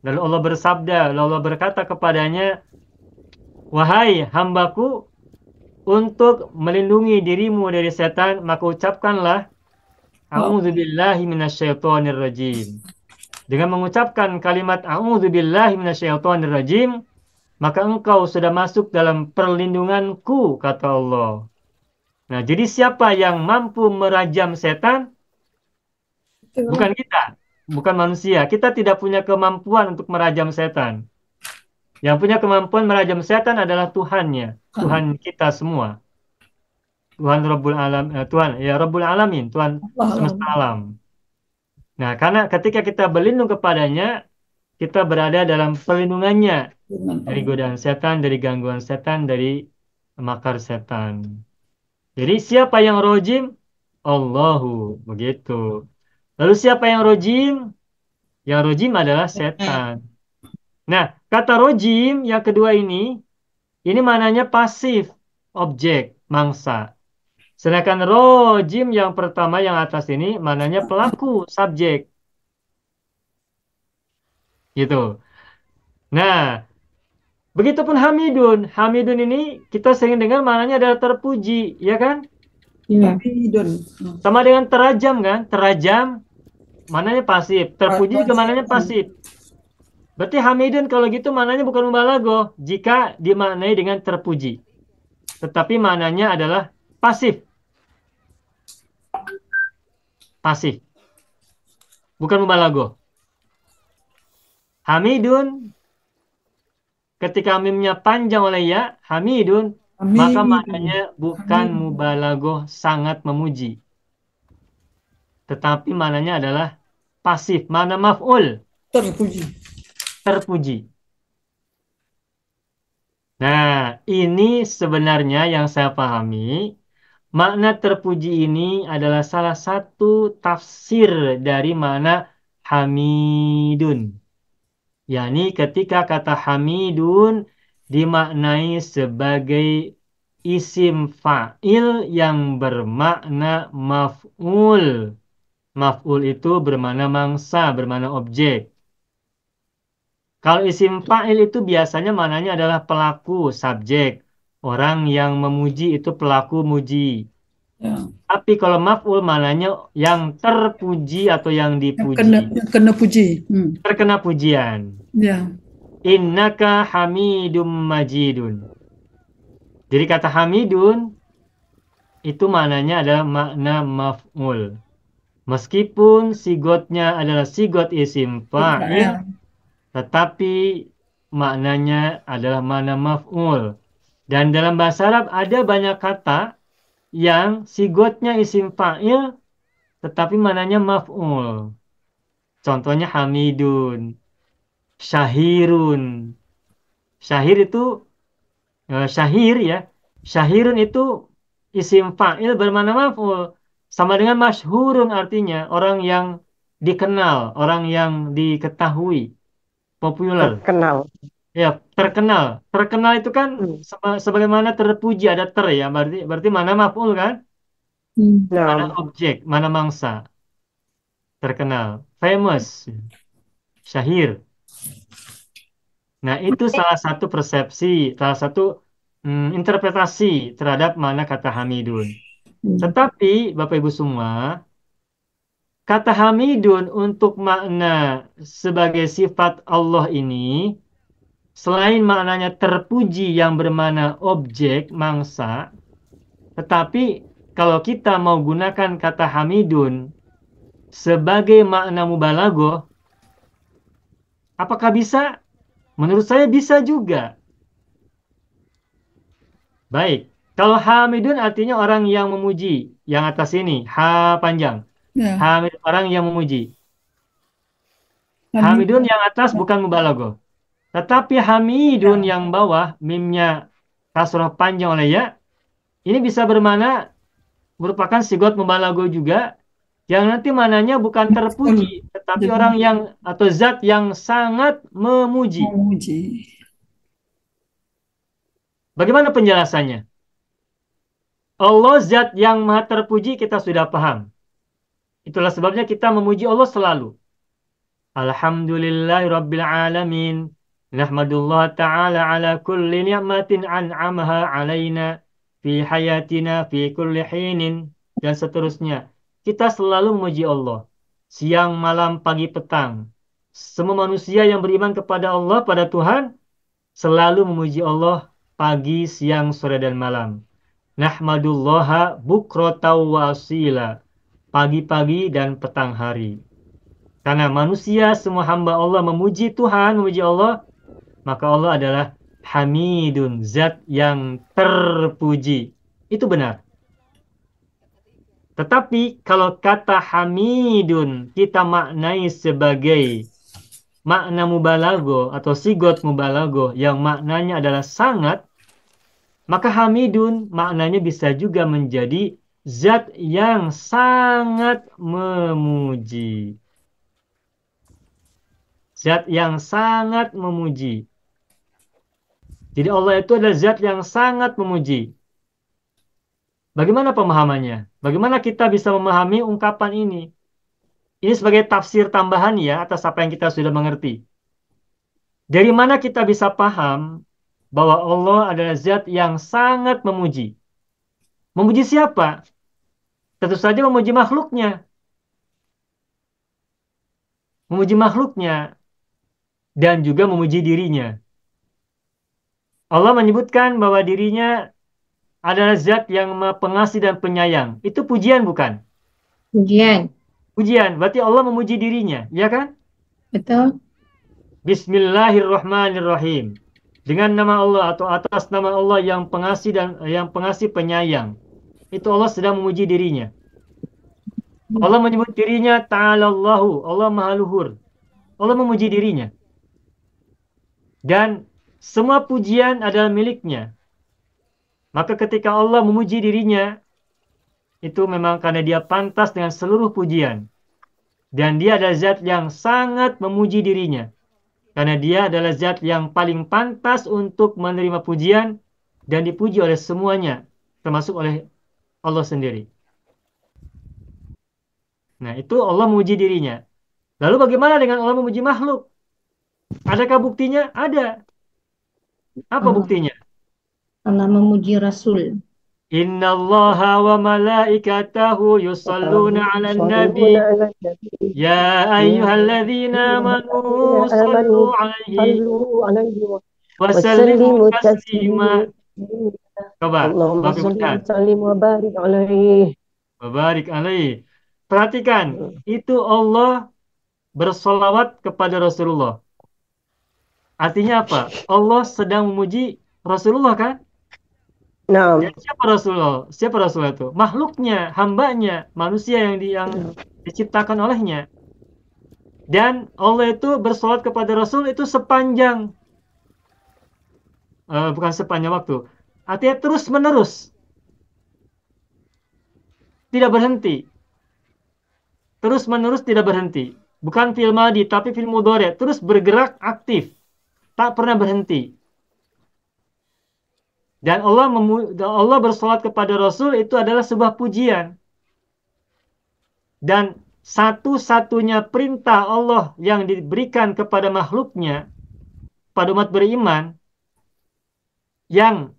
Lalu Allah bersabda, lalu Allah berkata kepadanya, wahai hambaku, untuk melindungi dirimu dari setan, maka ucapkanlah, a'udzubillahi minasyaitonirrajim. Dengan mengucapkan kalimat a'udzubillahi minasyaitonirrajim, maka engkau sudah masuk dalam perlindunganku, kata Allah. Nah, jadi siapa yang mampu merajam setan? Bukan kita, bukan manusia. Kita tidak punya kemampuan untuk merajam setan. Yang punya kemampuan merajam setan adalah Tuhannya, Tuhan kita semua. Tuhan Rabbul Alamin, Tuhan semesta alam. Nah, karena ketika kita berlindung kepadanya, kita berada dalam perlindungannya dari godaan setan, dari gangguan setan, dari makar setan. Jadi siapa yang rojim? Allahu, begitu. Lalu siapa yang rojim? Yang rojim adalah setan. Nah, kata rojim yang kedua ini maknanya pasif, objek, mangsa. Sedangkan rojim yang pertama yang atas ini maknanya pelaku, subjek. Gitu. Nah, begitupun Hamidun. Hamidun ini kita sering dengar maknanya adalah terpuji, ya kan? Iya. Hamidun. Sama dengan terajam kan? Terajam maknanya pasif. Terpuji juga maknanya pasif. Berarti Hamidun kalau gitu maknanya bukan mubalaghah jika dimaknai dengan terpuji. Tetapi maknanya adalah pasif. Pasif. Bukan mubalaghah. Hamidun ketika mimnya panjang oleh ya, Hamidun, maka maknanya bukan mubalaghah sangat memuji. Tetapi maknanya adalah pasif, mana maf'ul. Terpuji. Nah, ini sebenarnya yang saya pahami, makna terpuji ini adalah salah satu tafsir dari makna Hamidun. yakni ketika kata Hamidun dimaknai sebagai isim fa'il yang bermakna maf'ul. Maf'ul itu bermakna mangsa, bermakna objek. Kalau isim fa'il itu biasanya maknanya adalah pelaku, subjek. Orang yang memuji itu pelaku muji. Ya. Tapi kalau maf'ul maknanya yang terpuji atau yang dipuji. Yang kena puji. Terkena pujian. Ya. Innaka hamidum majidun. Jadi kata hamidun itu maknanya adalah makna maf'ul. Meskipun sigotnya adalah sigot isim fa'il, tetapi maknanya adalah makna maf'ul. Dan dalam bahasa Arab ada banyak kata yang sigotnya isim fa'il, tetapi maknanya maf'ul. Contohnya hamidun, syahirun. Syahir itu, syahir ya. Syahirun itu isim fa'il bermakna maf'ul. Sama dengan masyhurun artinya orang yang dikenal, orang yang diketahui, populer. Terkenal. Ya, terkenal. Terkenal itu kan Hmm. sebagaimana terpuji ada ter ya. Berarti mana maf'ul kan? Mana Nah, objek, mana mangsa. Terkenal. Famous. Syahir. Nah, itu salah satu persepsi, salah satu interpretasi terhadap mana kata hamidun. Tetapi, Bapak Ibu semua, kata hamidun untuk makna sebagai sifat Allah ini, selain maknanya terpuji yang bermakna objek, mangsa, tetapi kalau kita mau gunakan kata hamidun sebagai makna mubalaghah, apakah bisa? Menurut saya bisa juga. Baik, kalau hamidun artinya orang yang memuji, yang atas ini, ha panjang. Ya. Hamid, orang yang memuji. Hamidun yang atas bukan mubalaghah. Tetapi hamidun yang bawah, mimnya kasroh panjang oleh ya, ini bisa bermakna merupakan sigot mubalaghah juga, yang nanti mananya bukan terpuji, tetapi orang yang atau zat yang sangat memuji. Memuji. Bagaimana penjelasannya? Allah zat yang maha terpuji kita sudah paham. Itulah sebabnya kita memuji Allah selalu. Alhamdulillahirabbil alamin. Nahmadullah ta'ala ala kulli ni'matin an'amaha alaina fi hayatina fi kulli hinin dan seterusnya. Kita selalu memuji Allah. Siang, malam, pagi, petang. Semua manusia yang beriman kepada Allah, pada Tuhan, selalu memuji Allah pagi, siang, sore, dan malam. Nahmadullaha bukrata wa asila. Pagi-pagi dan petang hari. Karena manusia, semua hamba Allah memuji Tuhan, memuji Allah, maka Allah adalah hamidun, zat yang terpuji. Itu benar. Tetapi kalau kata hamidun kita maknai sebagai makna mubalaghah atau sigot mubalaghah yang maknanya adalah sangat, maka hamidun maknanya bisa juga menjadi zat yang sangat memuji. Zat yang sangat memuji. Jadi Allah itu adalah zat yang sangat memuji. Bagaimana pemahamannya? Bagaimana kita bisa memahami ungkapan ini? Ini sebagai tafsir tambahan ya atas apa yang kita sudah mengerti. Dari mana kita bisa paham bahwa Allah adalah zat yang sangat memuji? Memuji siapa? Tentu saja memuji makhluknya. Memuji makhluknya. Dan juga memuji dirinya. Allah menyebutkan bahwa dirinya adalah zat yang pengasih dan penyayang. Itu pujian bukan? Pujian. Pujian. Berarti Allah memuji dirinya. Ya kan? Betul. Bismillahirrahmanirrahim. Dengan nama Allah atau atas nama Allah yang pengasih dan yang pengasih penyayang. Itu Allah sedang memuji dirinya. Allah menyebut dirinya Ta'alallahu. Allah Maha Luhur. Allah memuji dirinya. Dan semua pujian adalah miliknya. Maka ketika Allah memuji dirinya, itu memang karena dia pantas dengan seluruh pujian. Dan dia adalah zat yang sangat memuji dirinya. Karena dia adalah zat yang paling pantas untuk menerima pujian dan dipuji oleh semuanya, termasuk oleh Allah sendiri. Nah, itu Allah memuji dirinya. Lalu bagaimana dengan Allah memuji makhluk? Adakah buktinya? Ada. Apa buktinya? Allah memuji Rasul. Innallaha wa malaikatahu yusalluna 'alan nabi. Ya ayyuhalladzina amanu sallu 'alaihi wa sallimu taslima. Coba, Allahumma Bapak salli wa Ustaz. sallim wa barik alaihi. Barik alaihi. Perhatikan, itu Allah bersolawat kepada Rasulullah. Artinya apa? Allah sedang memuji Rasulullah kan? Naam. Dan siapa Rasulullah? Siapa Rasulullah itu? Makhluknya, hambanya, manusia yang diciptakan olehnya. Dan Allah itu bersolawat kepada Rasul itu sepanjang, bukan sepanjang waktu. Artinya terus menerus. Tidak berhenti. Terus menerus tidak berhenti. Bukan fil madi, tapi fil mudhari. Terus bergerak aktif. Tak pernah berhenti. Dan Allah bersolat kepada Rasul itu adalah sebuah pujian. Dan satu-satunya perintah Allah yang diberikan kepada makhluknya, pada umat beriman, yang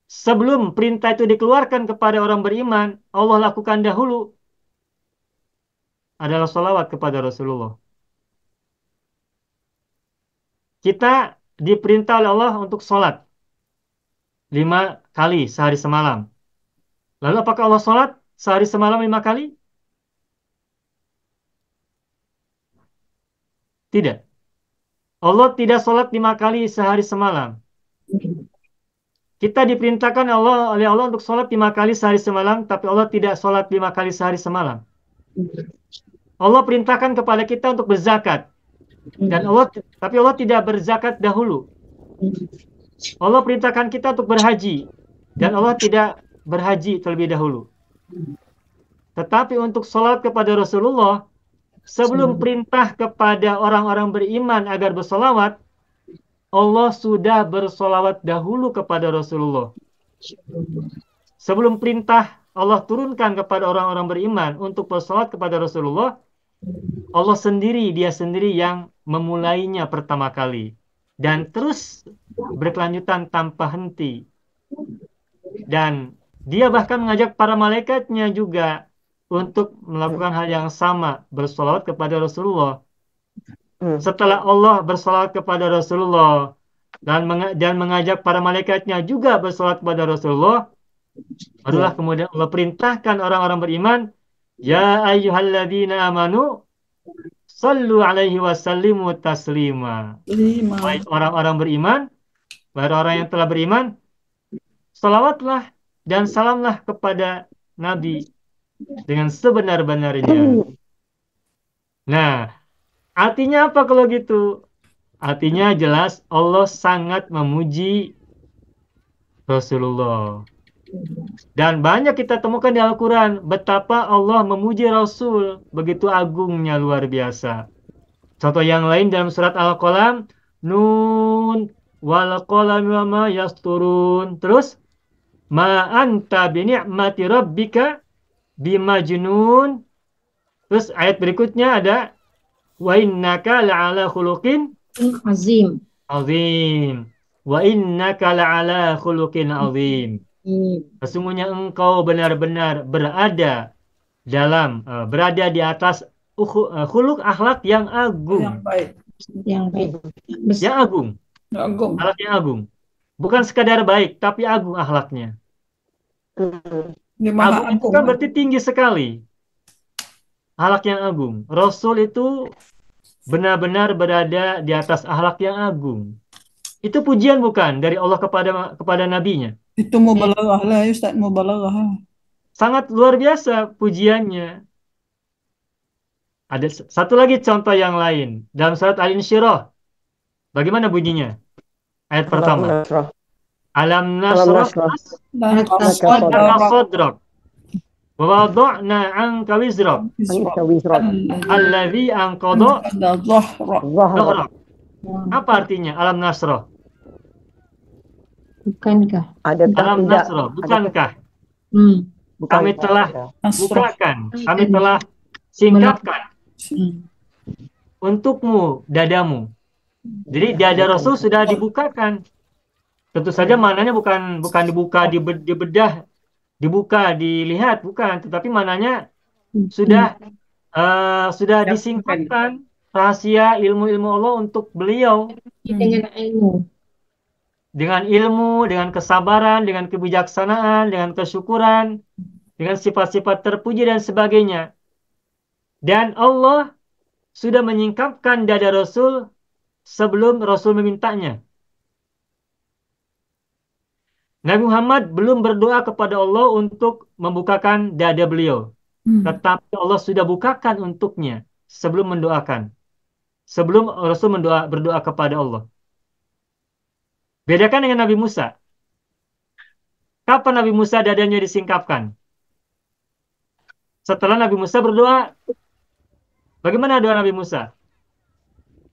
sebelum perintah itu dikeluarkan kepada orang beriman, Allah lakukan dahulu, adalah sholawat kepada Rasulullah. Kita diperintah oleh Allah untuk sholat 5 kali sehari semalam. Lalu apakah Allah sholat sehari semalam 5 kali? Tidak. Allah tidak sholat 5 kali sehari semalam. Kita diperintahkan oleh Allah untuk sholat 5 kali sehari semalam, tapi Allah tidak sholat 5 kali sehari semalam. Allah perintahkan kepada kita untuk berzakat. Tapi Allah tidak berzakat dahulu. Allah perintahkan kita untuk berhaji. Dan Allah tidak berhaji terlebih dahulu. Tetapi untuk sholat kepada Rasulullah, sebelum perintah kepada orang-orang beriman agar bersolawat, Allah sudah bersolawat dahulu kepada Rasulullah. Sebelum perintah Allah turunkan kepada orang-orang beriman untuk bersolawat kepada Rasulullah, Allah sendiri, dia sendiri yang memulainya pertama kali. Dan terus berkelanjutan tanpa henti. Dan dia bahkan mengajak para malaikatnya juga untuk melakukan hal yang sama, bersolawat kepada Rasulullah. Setelah Allah bersolawat kepada Rasulullah dan mengajak para malaikatnya juga bersolawat kepada Rasulullah, barulah kemudian Allah perintahkan orang-orang beriman, ya ayyuhalladzina amanu sallu alaihi wa sallimu taslima. Baik orang-orang beriman, baik orang yang telah beriman, salawatlah dan salamlah kepada Nabi dengan sebenar-benarnya. Nah, artinya apa kalau gitu? Artinya jelas Allah sangat memuji Rasulullah. Dan banyak kita temukan di Al-Quran betapa Allah memuji Rasul, begitu agungnya, luar biasa. Contoh yang lain dalam surat Al-Qalam, Nun wal qalami wa ma yasturun. Terus ma anta bi ni'mati rabbika bimajnun. Terus ayat berikutnya ada wa innaka la'ala khuluqin Azim. azim. Wa innaka la'ala khuluqin azim. Sesungguhnya engkau benar-benar berada di atas khuluk akhlak yang agung. Yang baik. Yang baik. Yang agung. Agung. Akhlak yang agung. Bukan sekadar baik, tapi agung akhlaknya. Dia maha Agung itu agung. kan berarti tinggi sekali. Akhlak yang agung. Rasul itu benar-benar berada di atas akhlak yang agung. Itu pujian bukan dari Allah kepada nabinya. Itu mubalaghah lah, Ustaz, mubalaghah. Sangat luar biasa pujiannya. Ada satu lagi contoh yang lain. Dalam surat Al-Insyirah. Bagaimana bunyinya? Ayat pertama. Alam nasrah Dan laka sadrak. Wa wada'na anka wizrak. Alladhi anqadha dhahrak. Apa artinya alam nasrah? Bukankah? Alam nasrah, bukankah? Kami telah bukakan, kami telah singkapkan untukmu dadamu. Jadi dada Rasul sudah dibukakan. Tentu saja mananya bukan dibuka, dibedah, dibuka, dilihat, bukan. Tetapi mananya sudah Dapatkan. disingkapkan rahasia ilmu-ilmu Allah untuk beliau dengan ilmu. dengan ilmu, dengan kesabaran, dengan kebijaksanaan, dengan kesyukuran, dengan sifat-sifat terpuji dan sebagainya. Dan Allah sudah menyingkapkan dada Rasul sebelum Rasul memintanya. Nabi Muhammad belum berdoa kepada Allah untuk membukakan dada beliau. Tetapi Allah sudah bukakan untuknya sebelum mendoakan. Sebelum Rasul berdoa kepada Allah. Bedakan dengan Nabi Musa. Kapan Nabi Musa dadanya disingkapkan? Setelah Nabi Musa berdoa. Bagaimana doa Nabi Musa?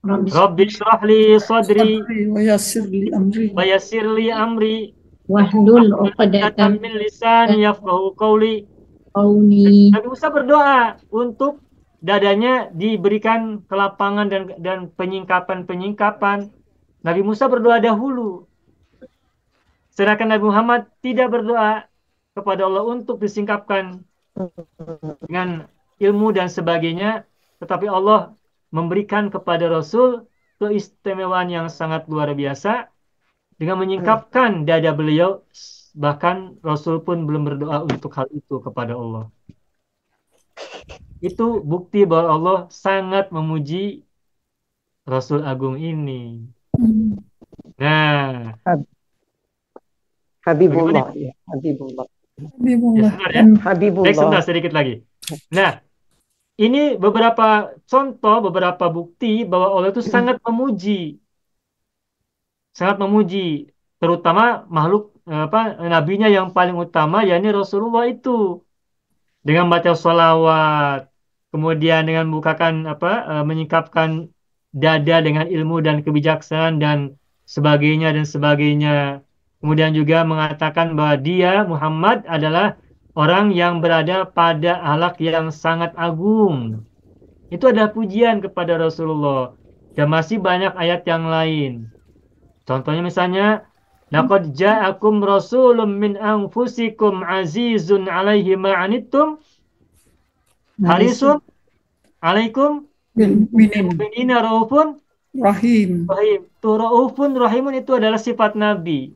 Rabbi shrah li sadri wa yassir li amri wa yassir li amri Wahlul uqdatan uqdatam min lisani yafqahu qawli. qawli. Nabi Musa berdoa untuk dadanya diberikan kelapangan dan penyingkapan. Nabi Musa berdoa dahulu. Sedangkan Nabi Muhammad tidak berdoa kepada Allah untuk disingkapkan dengan ilmu dan sebagainya. Tetapi Allah memberikan kepada Rasul keistimewaan yang sangat luar biasa dengan menyingkapkan dada beliau. Bahkan Rasul pun belum berdoa untuk hal itu kepada Allah. Itu bukti bahwa Allah sangat memuji Rasul Agung ini. Nah, Habibullah, ya, Habibullah. ya Habibullah. sebentar ya. Baik, Habibullah. sebentar sedikit lagi. Nah, ini beberapa contoh, beberapa bukti bahwa Allah itu sangat memuji, terutama makhluk nabinya yang paling utama, yakni Rasulullah itu, dengan baca sholawat, kemudian dengan menyingkapkan dada dengan ilmu dan kebijaksanaan dan sebagainya. Kemudian juga mengatakan bahwa dia Muhammad adalah orang yang berada pada akhlak yang sangat agung. Itu adalah pujian kepada Rasulullah. Dan masih banyak ayat yang lain. Contohnya misalnya, laqad ja'akum rasulun min anfusikum azizun 'alaihi ma 'anittum harisun 'alaikum bil minin mu'minina raufun rahim. rahim. Tuh raufun rahimun itu adalah sifat Nabi,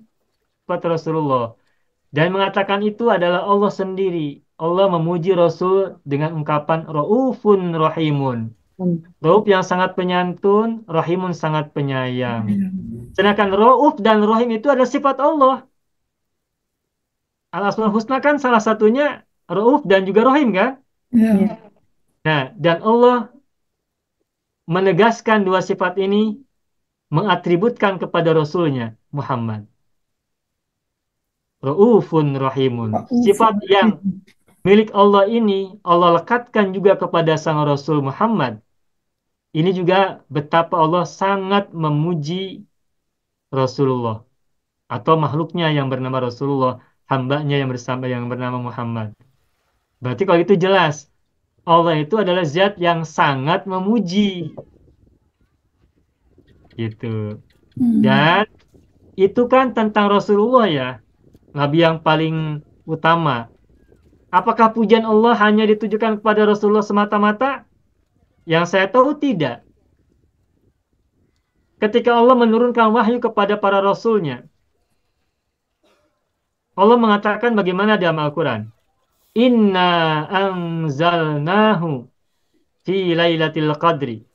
sifat Rasulullah. Dan mengatakan itu adalah Allah sendiri. Allah memuji Rasul dengan ungkapan raufun rahimun. Rauf yang sangat penyantun, rahimun sangat penyayang. Sedangkan rauf dan rahim itu adalah sifat Allah. Al-Asmaul Husna kan salah satunya rauf dan juga rahim kan? Ya. Nah, dan Allah menegaskan dua sifat ini, mengatributkan kepada Rasulnya Muhammad. Raufun rahimun. Sifat yang milik Allah ini Allah lekatkan juga kepada sang Rasul Muhammad. Ini juga betapa Allah sangat memuji Rasulullah atau makhluknya yang bernama Rasulullah, hambanya yang bernama Muhammad. Berarti kalau itu jelas Allah itu adalah zat yang sangat memuji. Gitu. Dan itu kan tentang Rasulullah ya, Nabi yang paling utama. Apakah pujian Allah hanya ditujukan kepada Rasulullah semata-mata? Yang saya tahu tidak. Ketika Allah menurunkan wahyu kepada para rasulnya, Allah mengatakan bagaimana dalam Al-Quran? Inna anzalnahu fi lailatul qadri.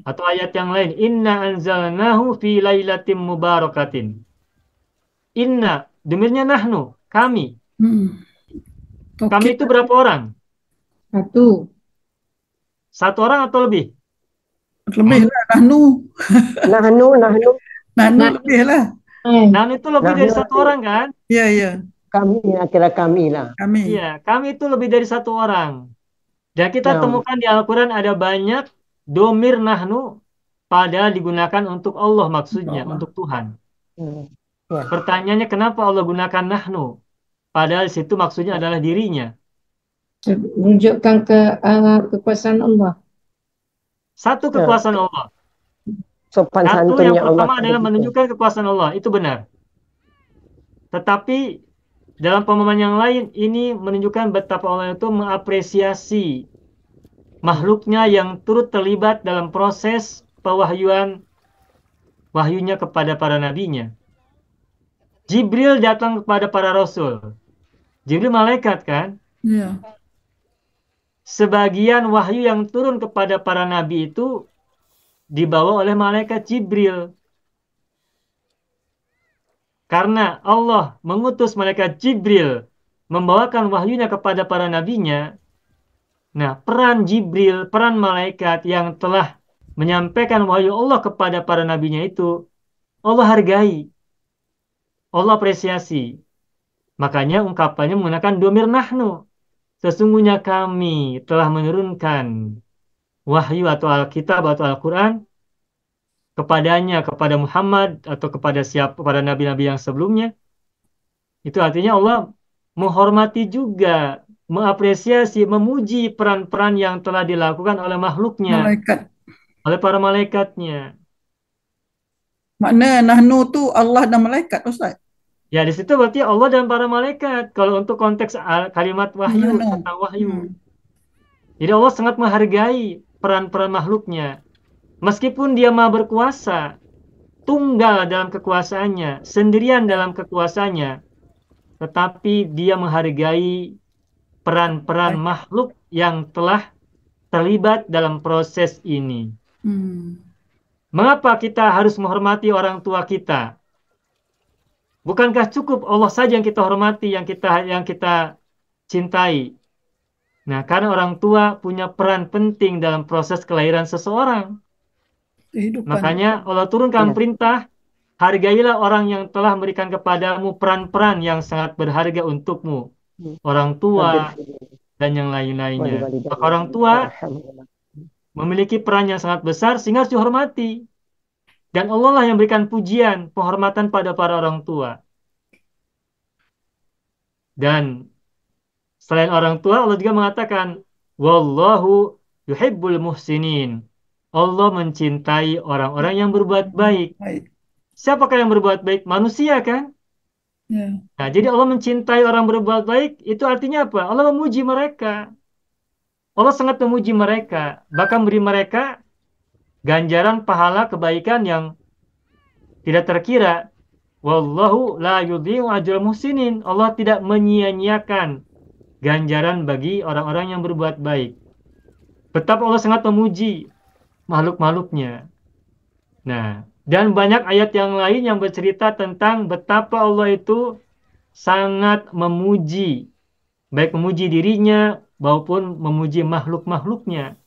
Atau ayat yang lain, Inna anzalnahu fi lailatin mubarakatin. Inna, demirnya nahnu, kami. Kami itu berapa orang? Satu. Satu orang atau lebih? Lebih lah, nahnu lebih lah. Nahnu itu lebih dari satu orang kan? Iya, iya. Kami, kira kami lah. Kami. Iya, kami itu lebih dari satu orang. Dan kita temukan di Al-Quran ada banyak domir nahnu padahal digunakan untuk Allah maksudnya, untuk Tuhan. Pertanyaannya kenapa Allah gunakan nahnu? Padahal situ maksudnya adalah dirinya. Menunjukkan ke kekuasaan Allah. Satu kekuasaan Allah. Sopan Satu yang santunnya Allah. pertama adalah menunjukkan kekuasaan Allah. Itu benar. Tetapi dalam pemahaman yang lain, ini menunjukkan betapa Allah itu mengapresiasi makhluknya yang turut terlibat dalam proses wahyunya kepada para nabinya. Jibril datang kepada para rasul. Jibril malaikat kan? Ya. Sebagian wahyu yang turun kepada para nabi itu dibawa oleh malaikat Jibril. Karena Allah mengutus malaikat Jibril membawakan wahyunya kepada para nabinya. Nah, peran Jibril, peran malaikat yang telah menyampaikan wahyu Allah kepada para nabinya itu, Allah hargai, Allah apresiasi. Makanya ungkapannya menggunakan domir nahnu. Sesungguhnya kami telah menurunkan wahyu atau Alkitab atau Al-Quran kepadanya, kepada Muhammad atau kepada nabi-nabi yang sebelumnya. Itu artinya Allah menghormati juga, mengapresiasi, memuji peran-peran yang telah dilakukan oleh makhluknya, Malaikat. oleh para malaikatnya. Makna nahnu tu Allah dan malaikat, Ustaz. Ya, di situ berarti Allah dan para malaikat. Kalau untuk konteks kalimat wahyu, Nahnu. tentang wahyu. Jadi Allah sangat menghargai peran-peran makhluknya. Meskipun dia maha berkuasa, tunggal dalam kekuasaannya, sendirian dalam kekuasaannya, tetapi dia menghargai peran-peran makhluk yang telah terlibat dalam proses ini. Mengapa kita harus menghormati orang tua kita? Bukankah cukup Allah saja yang kita hormati, yang kita cintai? Nah, karena orang tua punya peran penting dalam proses kelahiran seseorang. Kehidupan. Makanya Allah turunkan perintah, hargailah orang yang telah memberikan kepadamu peran-peran yang sangat berharga untukmu. Orang tua dan yang lain-lainnya. Maka orang tua memiliki peran yang sangat besar sehingga harus dihormati. Dan Allah lah yang berikan pujian, penghormatan pada para orang tua. Dan selain orang tua, Allah juga mengatakan, Wallahu yuhibbul muhsinin. Allah mencintai orang-orang yang berbuat baik. Siapakah yang berbuat baik? Manusia kan? Ya. Nah, jadi Allah mencintai orang berbuat baik, itu artinya apa? Allah memuji mereka. Allah sangat memuji mereka. Bahkan beri mereka ganjaran pahala kebaikan yang tidak terkira. Wallahu la yudhi'u ajral muhsinin. Allah tidak menyia-nyiakan ganjaran bagi orang-orang yang berbuat baik. Betapa Allah sangat memuji makhluk-makhluknya. Nah, dan banyak ayat yang lain yang bercerita tentang betapa Allah itu sangat memuji, baik memuji dirinya maupun memuji makhluk-makhluknya.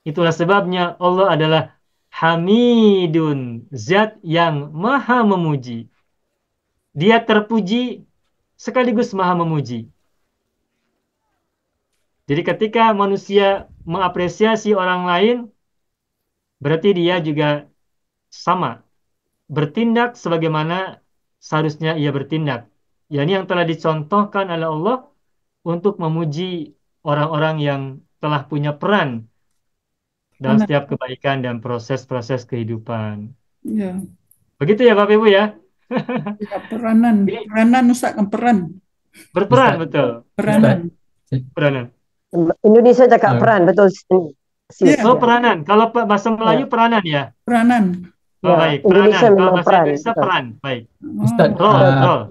Itulah sebabnya Allah adalah Hamidun, zat yang maha memuji. Dia terpuji sekaligus maha memuji. Jadi ketika manusia mengapresiasi orang lain, berarti dia juga sama, bertindak sebagaimana seharusnya ia bertindak. Yani yang telah dicontohkan oleh Allah untuk memuji orang-orang yang telah punya peran dalam setiap kebaikan dan proses-proses kehidupan. Ya. Begitu ya Bapak Ibu ya? Ya, peranan Ustaz kan peran. Berperan, Ustaz. betul. Peranan. Peranan. Indonesia cakap peran, betul. Ya. Oh, peranan. Kalau bahasa Melayu peranan ya? Peranan. Oh, Ya, baik. Indonesia Peranan. Kalau memang bahasa peran, Indonesia betul. peran. Baik. Ustaz, Rol, rol.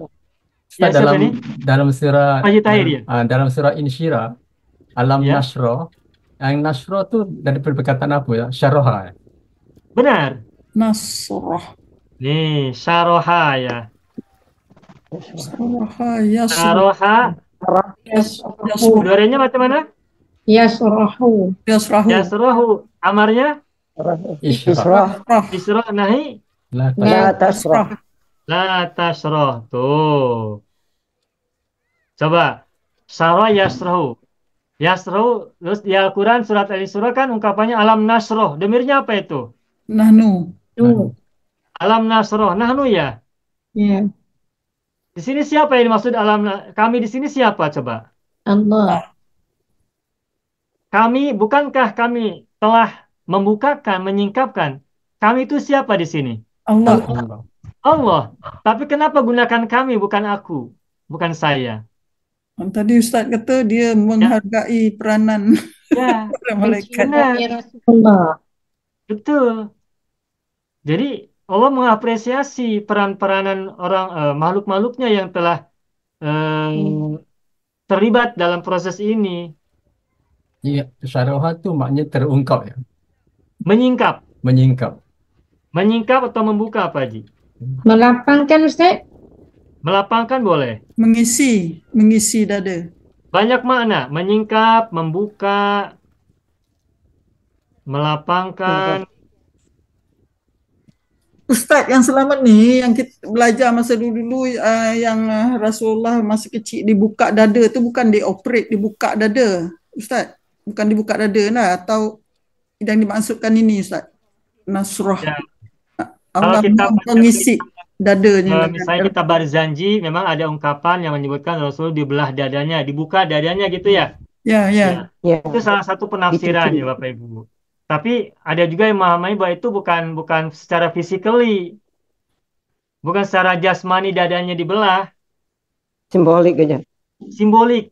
Ustaz Ya, siapa nih? dalam surah Haji Tahir ya? dalam surah Insyirah, Alam Ya. Nasro, yang Nasro itu dari perkataan apa ya? Syaroha. Benar. Nasrah. Nih, syaroha ya. Nasrah. Yasrah. Syaroha. Yasrah. Duaranya macam mana? Yasrahu. Yasrahu. Yasrohu. Amarnya? Isyrah. Isroh nahi. La La tasrah. La tasroh. Tuh. Coba. Syarah yasrohu. Yasrohu. Terus di Al-Quran surat Al-Isra kan ungkapannya alam nasroh. Demirnya apa itu? Nahnu. Tu. Alam nasroh. Nahnu ya. Ya. Di sini siapa yang dimaksud kami di sini siapa coba? Allah. Bukankah kami telah membukakan, menyingkapkan? Kami itu siapa di sini? Allah. Allah. Allah. Tapi kenapa gunakan kami bukan aku, bukan saya? Tadi Ustaz kata dia Ya, menghargai peranan ya, para malaikat. benar, Rasulullah. betul. Jadi Allah mengapresiasi peran-peranan makhluk-makhluknya yang telah eh, terlibat dalam proses ini. Iya, syaraha tu maknanya terungkap ya, Menyingkap, menyingkap. menyingkap atau membuka apa Haji? Melapangkan Ustaz. Melapangkan boleh. Mengisi dada. Banyak makna, menyingkap, membuka, melapangkan. Ustaz yang selamat ni, yang kita belajar masa dulu-dulu, yang Rasulullah masa kecil dibuka dada tu bukan dioperate, dibuka dada. Ustaz, bukan dibuka dada lah, atau yang dimaksudkan ini Ustaz, Nasrah. Ya, Allah kalau kita baca mengisi dadanya. misalnya kita berzanji, memang ada ungkapan yang menyebutkan Rasul dibelah dadanya, dibuka dadanya gitu ya. Ya, Ya, Ya, itu salah satu penafsiran ya Bapak Ibu. Tapi ada juga yang memahami bahwa itu bukan secara physically, bukan secara jasmani dadanya dibelah, simbolik aja. simbolik.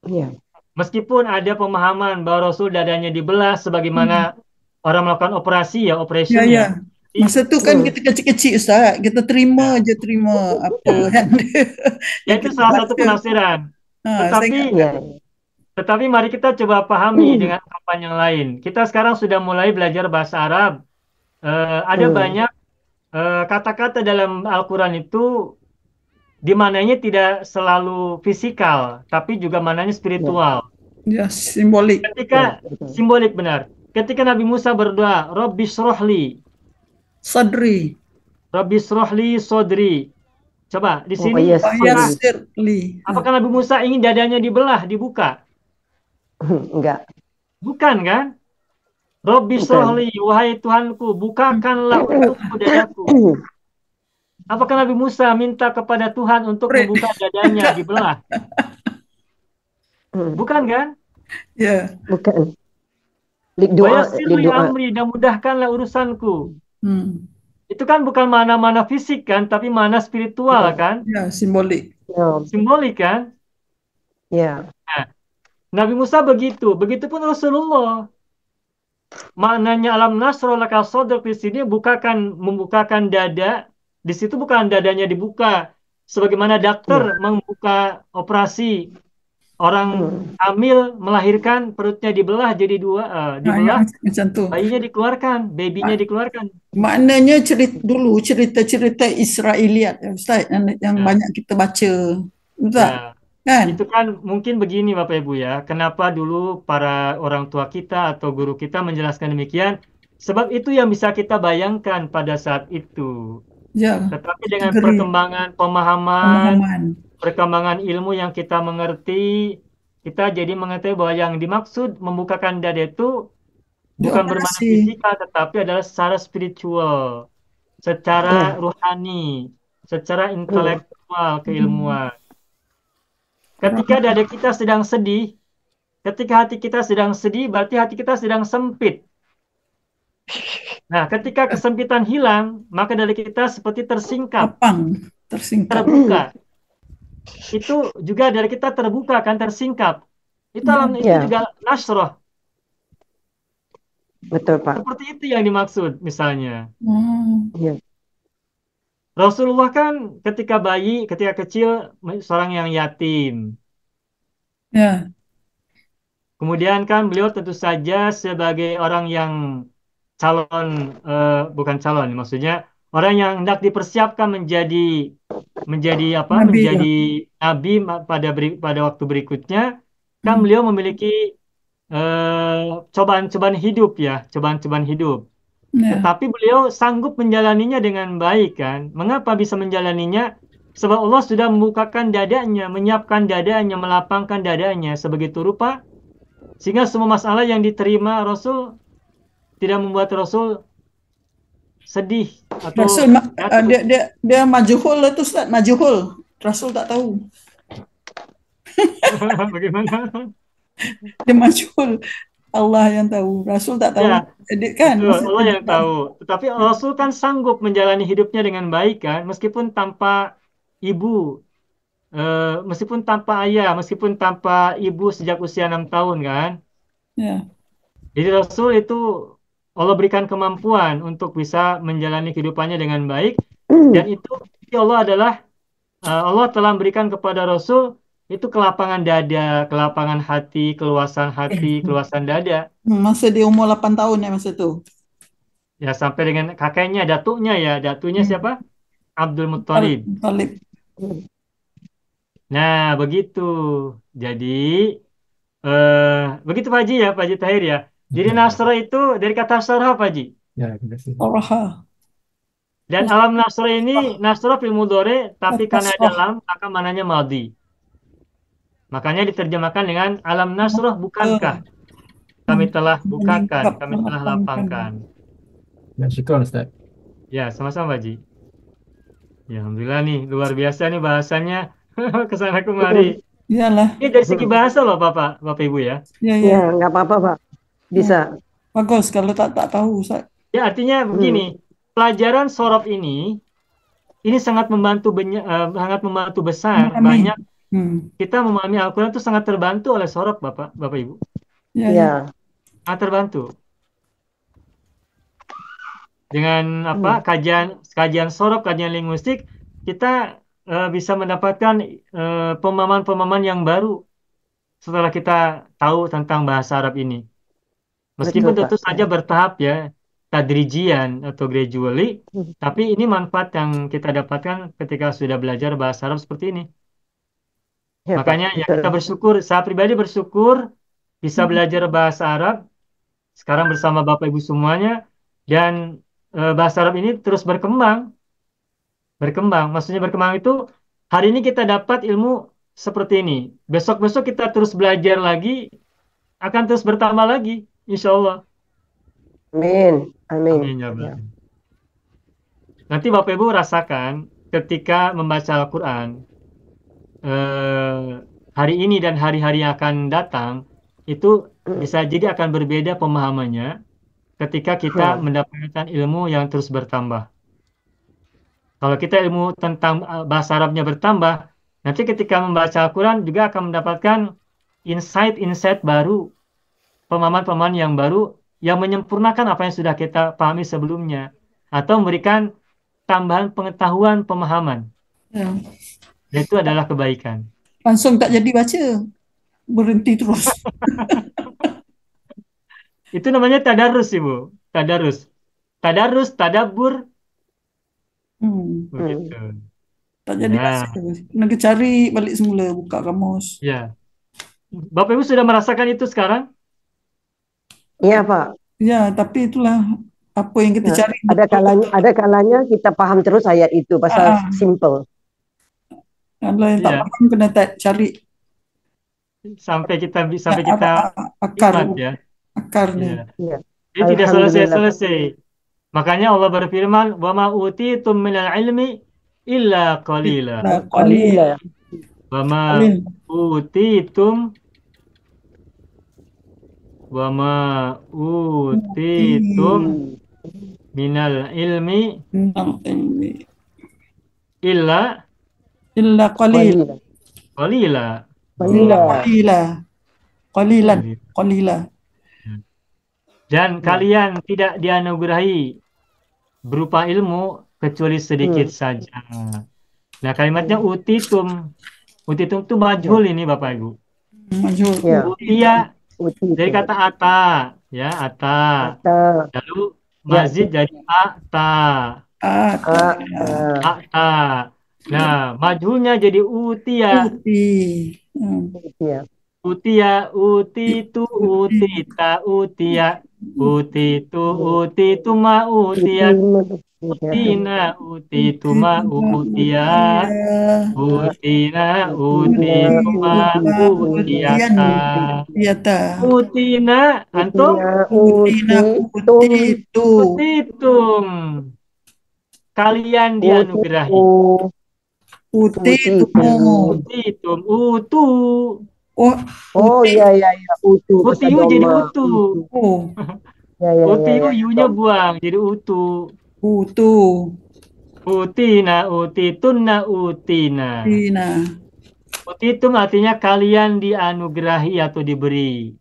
Iya. Meskipun ada pemahaman bahwa Rasul dadanya dibelah sebagaimana orang melakukan operasi ya, Ya, operation ya. ya. Masa tu kan kita kecil-kecil Ustaz, kita terima apa Ya. yang Ya, itu salah satu penafsiran. saya Tetapi Iya. Tetapi mari kita coba pahami dengan ungkapan yang lain. Kita sekarang sudah mulai belajar bahasa Arab. Ada banyak kata-kata dalam Al-Quran itu di mananya tidak selalu fisikal, tapi juga mananya spiritual. ya simbolik. Ketika simbolik benar. Ketika Nabi Musa berdoa, Rabbi srohli, Sadri, sodri. Coba di sini, yes. Yasirli. apakah Nabi Musa ingin dadanya dibelah, dibuka? Enggak. Bukan kan? Rabbi Bukan. srohli, wahai Tuhanku, bukakanlah untukku dadaku. Apakah Nabi Musa minta kepada Tuhan untuk membuka dadanya, dibelah? Bukan kan? Ya. Bukan. Doa, Wayassirli doa. amri, dan mudahkanlah urusanku. Hmm. Itu kan bukan mana-mana fisik kan, tapi mana spiritual kan? Ya, simbolik. Ya. Simbolik kan? Ya. Nabi Musa begitu, begitupun Rasulullah. Maknanya alam nasro laka sodok di sini membukakan dada. Di situ bukan dadanya dibuka, sebagaimana dokter membuka operasi orang hamil melahirkan, perutnya dibelah jadi dua, dibelah, Macam tu. bayinya dikeluarkan, babynya dikeluarkan. Maknanya cerita-cerita Israeliat ya Ustaz, yang banyak kita baca. Betul? Ya. Kan? Itu kan mungkin begini Bapak Ibu ya, kenapa dulu para orang tua kita atau guru kita menjelaskan demikian, sebab itu yang bisa kita bayangkan pada saat itu. Ya. Tetapi dengan Agree. perkembangan pemahaman, perkembangan ilmu yang kita mengerti, kita jadi mengetahui bahwa yang dimaksud membukakan dada itu bukan bermakna Dioperasi. fisikal, tetapi adalah secara spiritual, secara rohani, secara intelektual, keilmuan. Ketika dada kita sedang sedih, ketika hati kita sedang sedih, berarti hati kita sedang sempit. Nah, ketika kesempitan hilang, maka dada kita seperti tersingkap, Lapang, tersingkap. terbuka. Itu juga dada kita terbuka, kan tersingkap. Itu itu Ya. juga nasroh. Betul, Pak. Seperti itu yang dimaksud, misalnya. Ya. Rasulullah kan ketika kecil, seorang yang yatim. Ya. Kemudian kan beliau tentu saja sebagai orang yang bukan calon, maksudnya orang yang hendak dipersiapkan menjadi apa? Nabi, menjadi nabi pada waktu berikutnya, kan beliau memiliki cobaan-cobaan hidup ya, cobaan-cobaan hidup. Ya. Tetapi beliau sanggup menjalaninya dengan baik kan? Mengapa bisa menjalaninya? Sebab Allah sudah membukakan dadanya, menyiapkan dadanya, melapangkan dadanya sebegitu rupa, sehingga semua masalah yang diterima Rasul tidak membuat Rasul sedih atau Rasul dia majhul itu Ustaz, majhul. Rasul tak tahu. bagaimana? Dia majhul. Allah yang tahu. Rasul tak tahu. Ya, Edit kan? betul. Masa Allah tu yang tahu. Tetapi Rasul kan sanggup menjalani hidupnya dengan baik kan, meskipun tanpa ibu, meskipun tanpa ayah, meskipun tanpa ibu sejak usia 6 tahun kan. Ya. Jadi Rasul itu Allah berikan kemampuan untuk bisa menjalani kehidupannya dengan baik, dan itu Allah adalah Allah telah memberikan kepada Rasul itu kelapangan dada, kelapangan hati, keluasan dada. Masa dia umur 8 tahun ya masa tu. Ya sampai dengan kakeknya, datunya Hmm. siapa? Abdul Muttalib. Talib. Nah, begitu. Jadi begitu Pak Haji ya, Pak Haji Tahir ya. Jadi Nasra itu dari kata sarah Pak Haji. Ya, terima kasih. Oraha. Dan alam Nasra ini Nasra fil mudhari, tapi karena ada Nasrah. lam maka mananya madhi. Makanya diterjemahkan dengan alam Nasrah bukankah kami telah bukakan, kami telah lapangkan. Ya, syukur Ustaz. Ya, sama-sama Pak Haji. Ya, Alhamdulillah nih, luar biasa nih bahasannya. Kesana kemari. Iyalah. Ini dari segi bahasa loh Bapak Ibu ya. Ya, ya. Ya, nggak apa-apa, Pak. Bisa. Bagus kalau tak tahu, Ustaz. Ya, artinya begini, pelajaran sorof ini sangat membantu besar. Amin. Banyak Hmm. kita memahami Al-Quran itu sangat terbantu oleh sorof Bapak Ibu. Ya, ya. Ya. Sangat terbantu. Dengan kajian sorof, kajian linguistik, kita bisa mendapatkan pemahaman-pemahaman yang baru setelah kita tahu tentang bahasa Arab ini. Meskipun Betul, tentu Pak. saja bertahap ya, tadrijian atau gradually, tapi ini manfaat yang kita dapatkan ketika sudah belajar bahasa Arab seperti ini. Ya, Pak. Makanya ya Betul. kita bersyukur, saya pribadi bersyukur bisa belajar bahasa Arab sekarang bersama Bapak Ibu semuanya, dan bahasa Arab ini terus berkembang. Maksudnya berkembang itu hari ini kita dapat ilmu seperti ini. Besok-besok kita terus belajar lagi, akan terus bertambah lagi, insya Allah. Amin. Amin. Amin ya Ya. Allah. Nanti Bapak Ibu rasakan ketika membaca Al-Quran hari ini dan hari-hari yang akan datang, itu bisa jadi akan berbeda pemahamannya ketika kita mendapatkan ilmu yang terus bertambah. Kalau kita ilmu tentang bahasa Arabnya bertambah, nanti ketika membaca Al-Quran juga akan mendapatkan insight-insight baru, pemahaman-pemahaman yang baru yang menyempurnakan apa yang sudah kita pahami sebelumnya, atau memberikan tambahan pengetahuan, pemahaman. Ya. Dan itu adalah kebaikan. Langsung tak jadi baca. Berhenti terus. Itu namanya tadarus, Ibu. Tadarus, tadabbur, begitu. Tak jadi Nah, baca. Nak cari balik semula, buka kamus. ya. Bapak Ibu sudah merasakan itu sekarang? Iya, Pak. Ya, tapi itulah apa yang kita cari. Ada kalanya kita paham terus ayat itu pasal simple. Kalau yang tak Iya. paham kena tak cari Sampai kita akar imat ya. akarnya. Iya. Iya. Jadi tidak Alhamdulillah. selesai-selesai. Makanya Allah berfirman, "Wa ma utitum minal ilmi illa qalila." Nah, qalil. Wa ma Qalil. utitum minal ilmi Minal ilmi. illa Illa qalil. qalila. Qalilan. Qalila. Dan kalian tidak dianugerahi berupa ilmu kecuali sedikit saja. Nah, kalimatnya utitum. Utitum itu majhul ini Bapak Ibu. Majhul. Ya. Utia dari kata ata, ya, ata. Lalu mazid jadi ata. Ata. Nah, majhulnya jadi utia. Iya. Utia, utitu, utita, utia. Utitu, utituma, utia. Utina, utituma, utia. Utina, utituma, utiata. Utina, antum? Utitum. Kalian dianugerahi. Utitum, utu. Oh, Oh ya ya ya, utu bahasa Utiu jadi Doma. utu. oh, Ya ya ya Utiu ya. U-nya buang jadi utu. utu. Utina, utitunna, utina. Tina. Utitum artinya kalian dianugerahi atau diberi.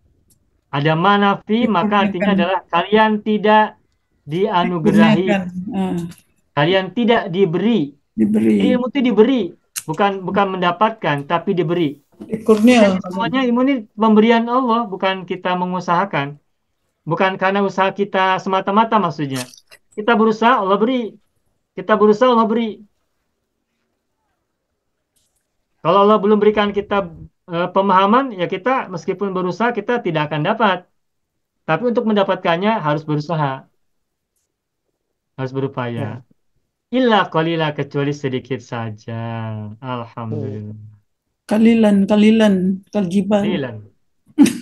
Ada manafi, maka artinya Dikurniakan. adalah kalian tidak dianugerahi, Dikurniakan. Ah, kalian tidak diberi. Jadi diberi. ilmu itu diberi, bukan mendapatkan, tapi diberi. Dikurnia. Jadi semuanya ilmu ini pemberian Allah, bukan kita mengusahakan. Bukan karena usaha kita semata-mata maksudnya. Kita berusaha, Allah beri. Kita berusaha, Allah beri. Kalau Allah belum berikan kita pemahaman, ya kita meskipun berusaha, kita tidak akan dapat. Tapi untuk mendapatkannya harus berusaha, harus berupaya. Ya. Illa qalila, kecuali sedikit saja. Hmm. Alhamdulillah. Kalilan, kalilan. Kaljibal. Qalilan.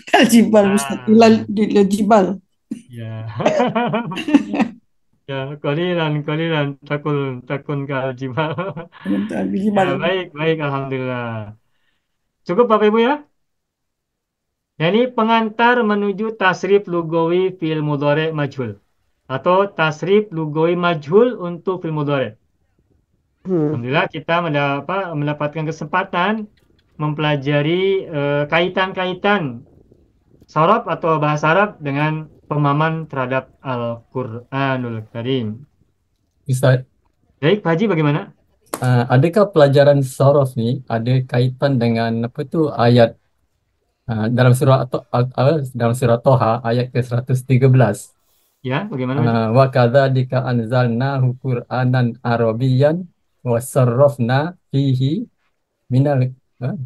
Kaljibal, Ustaz. Ilal, Ah, jibal. ya. Ya, qalilan takun kal jimal. Ya, Jibal. baik, baik, alhamdulillah. Cukup Bapak Ibu ya? Ya, ini pengantar menuju tasrif lugawi fil mudhari' majhul atau tasrif lugawi majhul untuk fil mudhari'. Hmm. Alhamdulillah kita mendapatkan kesempatan mempelajari kaitan-kaitan sorof atau bahasa Arab dengan pemahaman terhadap Al-Qur'anul Karim. Ustaz, Baik, Pak Haji bagaimana? adakah pelajaran sorof ni ada kaitan dengan apa tu ayat dalam surah dalam surah Toha ayat ke-113? Ya, bagaimana Pak Haji? Wa kadzalika anzalnahu Qur'anan Arabiyyan wa sarrafna fihi minal ah,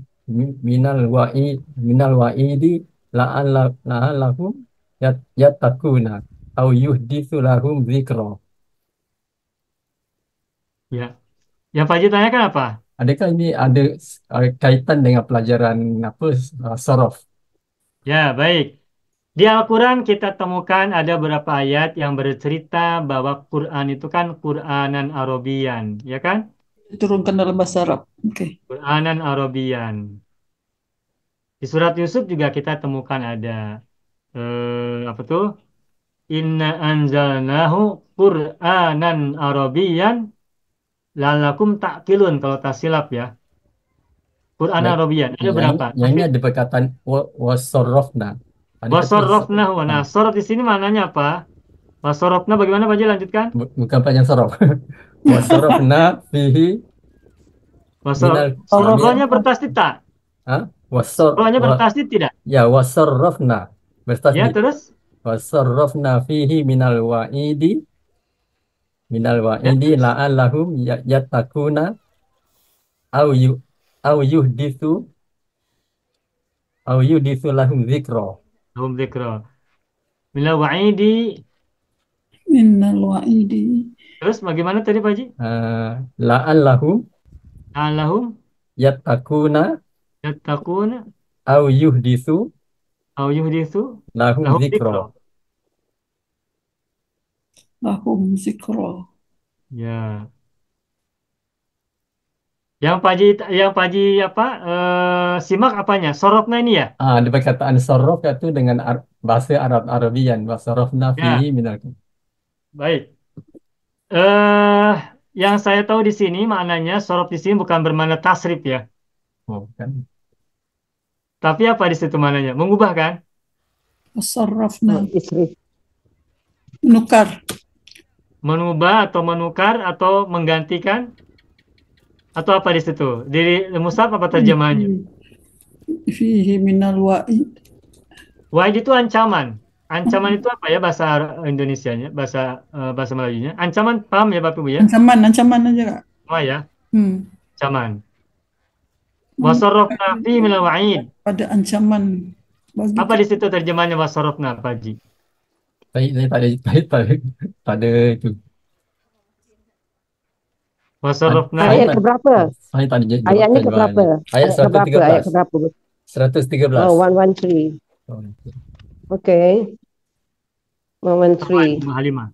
minal wa'idi la'allahum yattaquna au yuhditsu lahum dzikra. Ya. Yang Pak Haji tanyakan apa? Adakah ini ada kaitan dengan pelajaran apa sorof? Ya, baik. Di Al-Quran kita temukan ada beberapa ayat yang bercerita bahwa Quran itu kan Quranan Arabian, ya kan? Diturunkan dalam bahasa Arab. Oke. Quranan Arabian. Di surat Yusuf juga kita temukan ada apa tuh? Inna anzalnahu Quranan Arabian lalakum ta'qilun kalau tak silap ya. Quran Baik. Arabian ada Yang berapa? yang ini ada perkataan wasorofna. Adakah itu Wasorofnahu. Nah, ah, sorot di sini maknanya apa? Wasorofna bagaimana Pak Haji lanjutkan? bukan panjang sorof. Wasorofna fihi Wasorof. minal Rohnya bertasdid tak? Rohnya bertasdid tidak? ya wasorofna Ya, bertasdid. terus? Wasorofna fihi minal Ya, wa'idi terus? la'allahum yattaquna au yu au yuhditsu lahum dzikra. Hum dzikra. Bila wa'idi. Minnal wa'idi. Terus bagaimana tadi Pak Haji? La'allahum Allahum yattaquna yattaquna au yuhditsu au yuhditsu lahum lahum dzikra. dzikra. Lahum zikra. Ya. Yang Pak Haji apa? Simak apanya? Sorofna ini ya? Ada perkataan sorof itu dengan bahasa Arabian. Wasorofna Ya, fihi minal. baik. Eh, yang saya tahu di sini maknanya sorof di sini bukan bermakna tasrif ya. Oh, kan. Tapi apa di situ maknanya? Mengubah kan? Wasarrafna. Isrif. Menukar. Mengubah atau menukar atau menggantikan atau apa di situ? Di mushaf apa terjemahannya? Fihi minal wa'id. Wa'id itu ancaman. Ancaman itu apa ya bahasa Indonesianya, bahasa Melayunya? Ancaman paham ya Bapak Ibu ya? Ancaman aja Kak. Semua ya, Hmm. ancaman. Wasarrafna fi minal wa'id. Pada ancaman bagi Apa di situ terjemahannya wasarrafna Pak Haji? Saya tak ada itu. Wasarrafna Ayat keberapa? Saya tak ada jawab Ayatnya terjemahannya. keberapa? Ayat keberapa? Ayat 113. keberapa? 113. Oh, 113. Oh, Okay. 113. Halimah.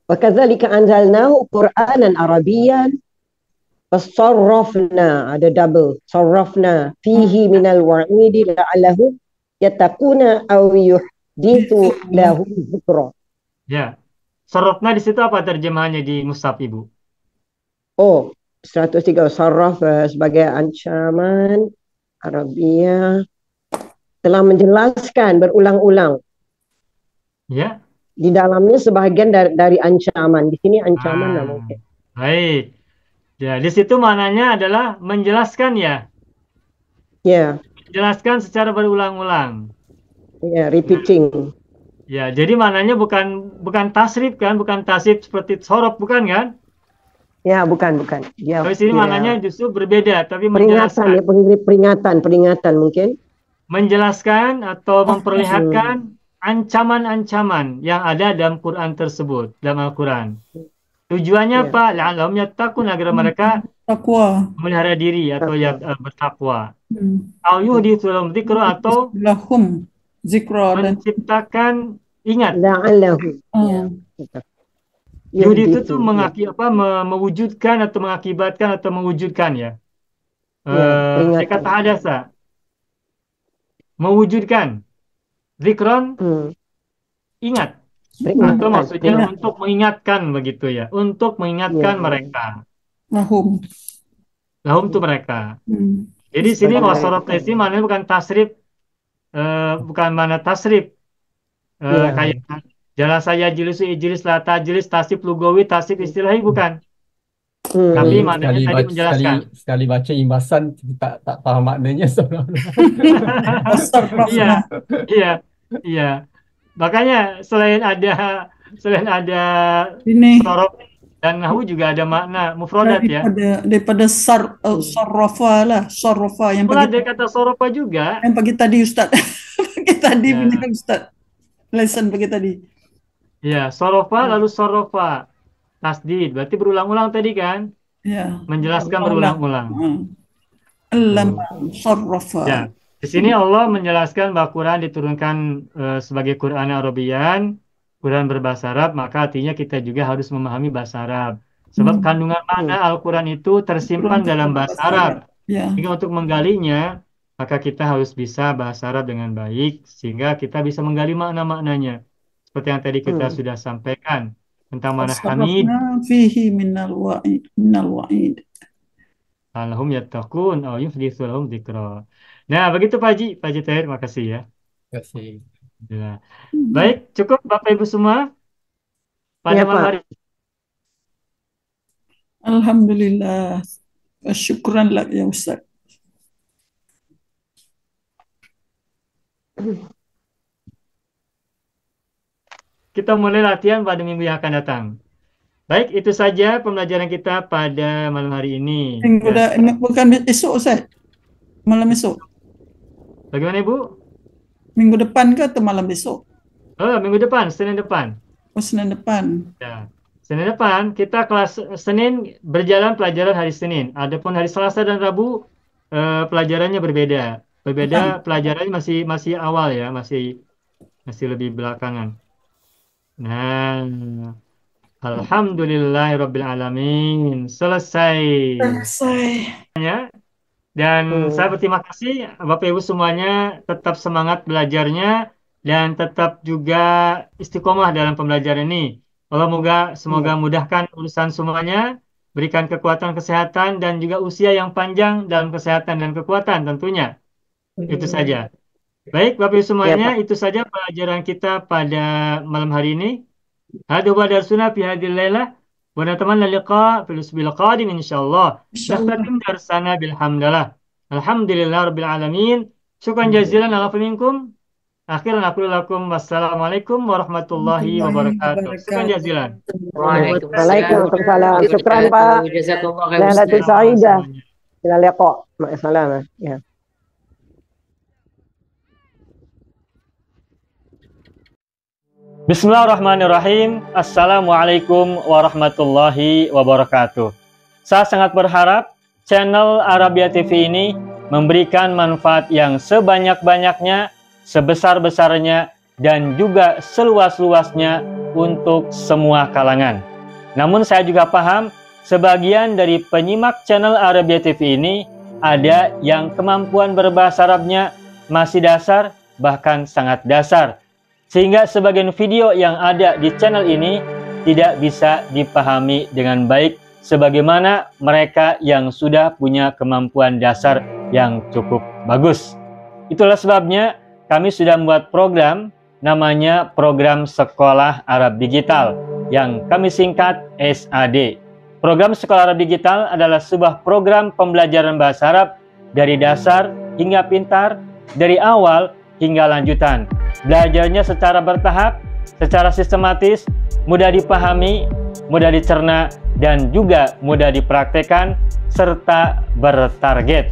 وكذلك أنزلناه قرآنا عربيا Fasarrafna, ada double. Sarrafna fihi minal wa'idi la'allahum yattaquna aw yuhdithu lahum dzikra. Ya. Sorofna di situ apa terjemahannya di Mushaf Ibu? Oh, 103 sarraf sebagai ancaman Arabia telah menjelaskan berulang-ulang Ya. di dalamnya sebahagian dari ancaman. Di sini ancaman lah mungkin. Baik. Ya, di situ maknanya adalah menjelaskan ya. Ya, Menjelaskan secara berulang-ulang. ya, repeating. Ya, jadi maknanya bukan tasrif kan, bukan tasrif seperti sorof bukan kan? Ya, bukan. Ya, Tapi sini ya. maknanya justru berbeda, tapi Peringatan, menjelaskan. peringatan mungkin. Menjelaskan atau memperlihatkan ancaman-ancaman yang ada dalam Quran tersebut, dalam Al-Quran. Tujuannya Ya. apa? La'allahum yattaqun, agar mereka Takwa. memelihara diri atau ya, bertakwa. Hmm. Au yuhditsu lahum dzikra, atau Lahum zikra dan menciptakan ingat. La'allahu. Yuhditsu itu mewujudkan atau mengakibatkan atau mewujudkan ya. Peringatan. Kata hadasa. Mewujudkan. Zikron, ingat. Atau maksudnya untuk mengingatkan begitu ya. Untuk mengingatkan mereka. lahum. Lahum itu mereka. Hmm. Jadi sini wasorof tesi maknanya bukan tasrif, bukan mana tasrif. Kayak jala saya jilisu ijlis la tajlis, tasrif lugawi, tasrif istilahi bukan. Tapi maknanya tadi menjelaskan. Sekali baca imbasan tak paham maknanya sebenarnya. Iya. Makanya selain ada Ini sorof dan nahwu juga ada makna mufradat ya. daripada sarrafa yang Pula pagi ada kata sorofa juga. yang pagi tadi Ustaz. Pagi tadi Ya. benar Ustaz. Lesson pagi tadi. Ya, sorofa lalu sorofa. Tasdid, berarti berulang-ulang tadi kan? Ya. Menjelaskan berulang-ulang. Lam sarrafa. Ya. Di sini Allah menjelaskan bahwa Quran diturunkan sebagai Quran Arabian, Quran berbahasa Arab, maka artinya kita juga harus memahami bahasa Arab. Sebab kandungan makna Al-Quran itu tersimpan dalam bahasa Arab. Ya. Sehingga untuk menggalinya, maka kita harus bisa bahasa Arab dengan baik, sehingga kita bisa menggali makna-maknanya. Seperti yang tadi kita sudah sampaikan tentang mana hamid, Sarrafna fihi minal wa'id. lahum yattaqun aw yuhditsu lahum dzikra. Nah, begitu Pak Haji. Pak Haji Tahir, makasih ya. Terima kasih. Ya. Baik, cukup Bapak Ibu semua pada Ya, malam Pak. hari. Alhamdulillah. Syukran lak ya Ustaz. Kita mulai latihan pada minggu yang akan datang. Baik, itu saja pembelajaran kita pada malam hari ini. Bukan esok Ustaz. Malam esok. Bagaimana Ibu? Minggu depan ke atau malam besok? Oh, minggu depan, Senin depan. Oh, Senin depan. Ya. Senin depan kita kelas Senin berjalan pelajaran hari Senin. Adapun hari Selasa dan Rabu pelajarannya berbeda. Pelajarannya masih awal ya, masih lebih belakangan. Nah, alhamdulillahirabbil alamin. Selesai. Dan saya berterima kasih Bapak Ibu semuanya, tetap semangat belajarnya dan tetap juga istiqomah dalam pembelajaran ini. Allah semoga mudahkan urusan semuanya, berikan kekuatan kesehatan dan juga usia yang panjang dalam kesehatan dan kekuatan tentunya. Itu saja. Baik Bapak Ibu semuanya, itu saja pelajaran kita pada malam hari ini. Hadza huwa darsuna fi hadhil lailah. Wa natamanna liqa fil usbil qadim insyaallah. Nakhtatim darsana bilhamdalillah. Alhamdulillah rabbil alamin. Syukran jazilan ala minkum. Akhiran aqulu lakum wassalamualaikum warahmatullahi wabarakatuh. Syukran jazilan. Waalaikumsalam. Syukran Pak. Lailatul sa'idah. Ila liqa. Ma'assalamah. Ya. Bismillahirrahmanirrahim. Assalamualaikum warahmatullahi wabarakatuh. Saya sangat berharap channel Arabia TV ini memberikan manfaat yang sebanyak-banyaknya, sebesar-besarnya, dan juga seluas-luasnya untuk semua kalangan. Namun saya juga paham sebagian dari penyimak channel Arabia TV ini ada yang kemampuan berbahasa Arabnya masih dasar, bahkan sangat dasar. Sehingga sebagian video yang ada di channel ini tidak bisa dipahami dengan baik sebagaimana mereka yang sudah punya kemampuan dasar yang cukup bagus. Itulah sebabnya kami sudah membuat program namanya Program Sekolah Arab Digital yang kami singkat SAD. Program Sekolah Arab Digital adalah sebuah program pembelajaran bahasa Arab dari dasar hingga pintar, dari awal hingga lanjutan. Belajarnya secara bertahap, secara sistematis, mudah dipahami, mudah dicerna, dan juga mudah dipraktekkan, serta bertarget.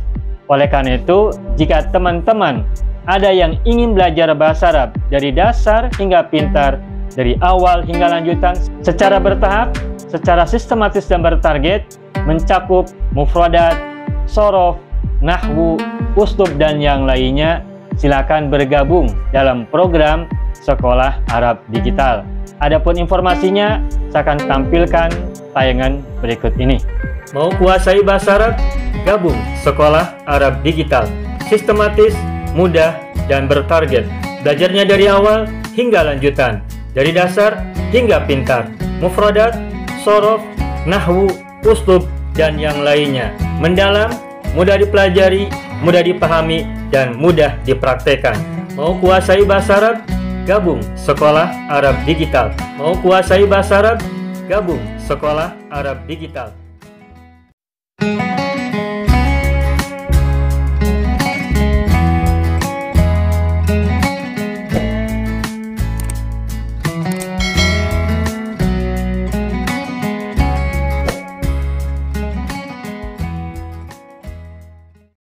Oleh karena itu, jika teman-teman ada yang ingin belajar bahasa Arab dari dasar hingga pintar, dari awal hingga lanjutan, secara bertahap, secara sistematis dan bertarget, mencakup mufradat, sorof, nahwu, uslub, dan yang lainnya, silakan bergabung dalam program Sekolah Arab Digital. Adapun informasinya, saya akan tampilkan tayangan berikut ini. Mau kuasai bahasa Arab? Gabung Sekolah Arab Digital. Sistematis, mudah, dan bertarget. Belajarnya dari awal hingga lanjutan, dari dasar hingga pintar, mufradat, sorof, nahwu, uslub, dan yang lainnya. Mendalam, mudah dipelajari, mudah dipahami, dan mudah dipraktekkan. Mau kuasai bahasa Arab? Gabung Sekolah Arab Digital. Mau kuasai bahasa Arab? Gabung Sekolah Arab Digital.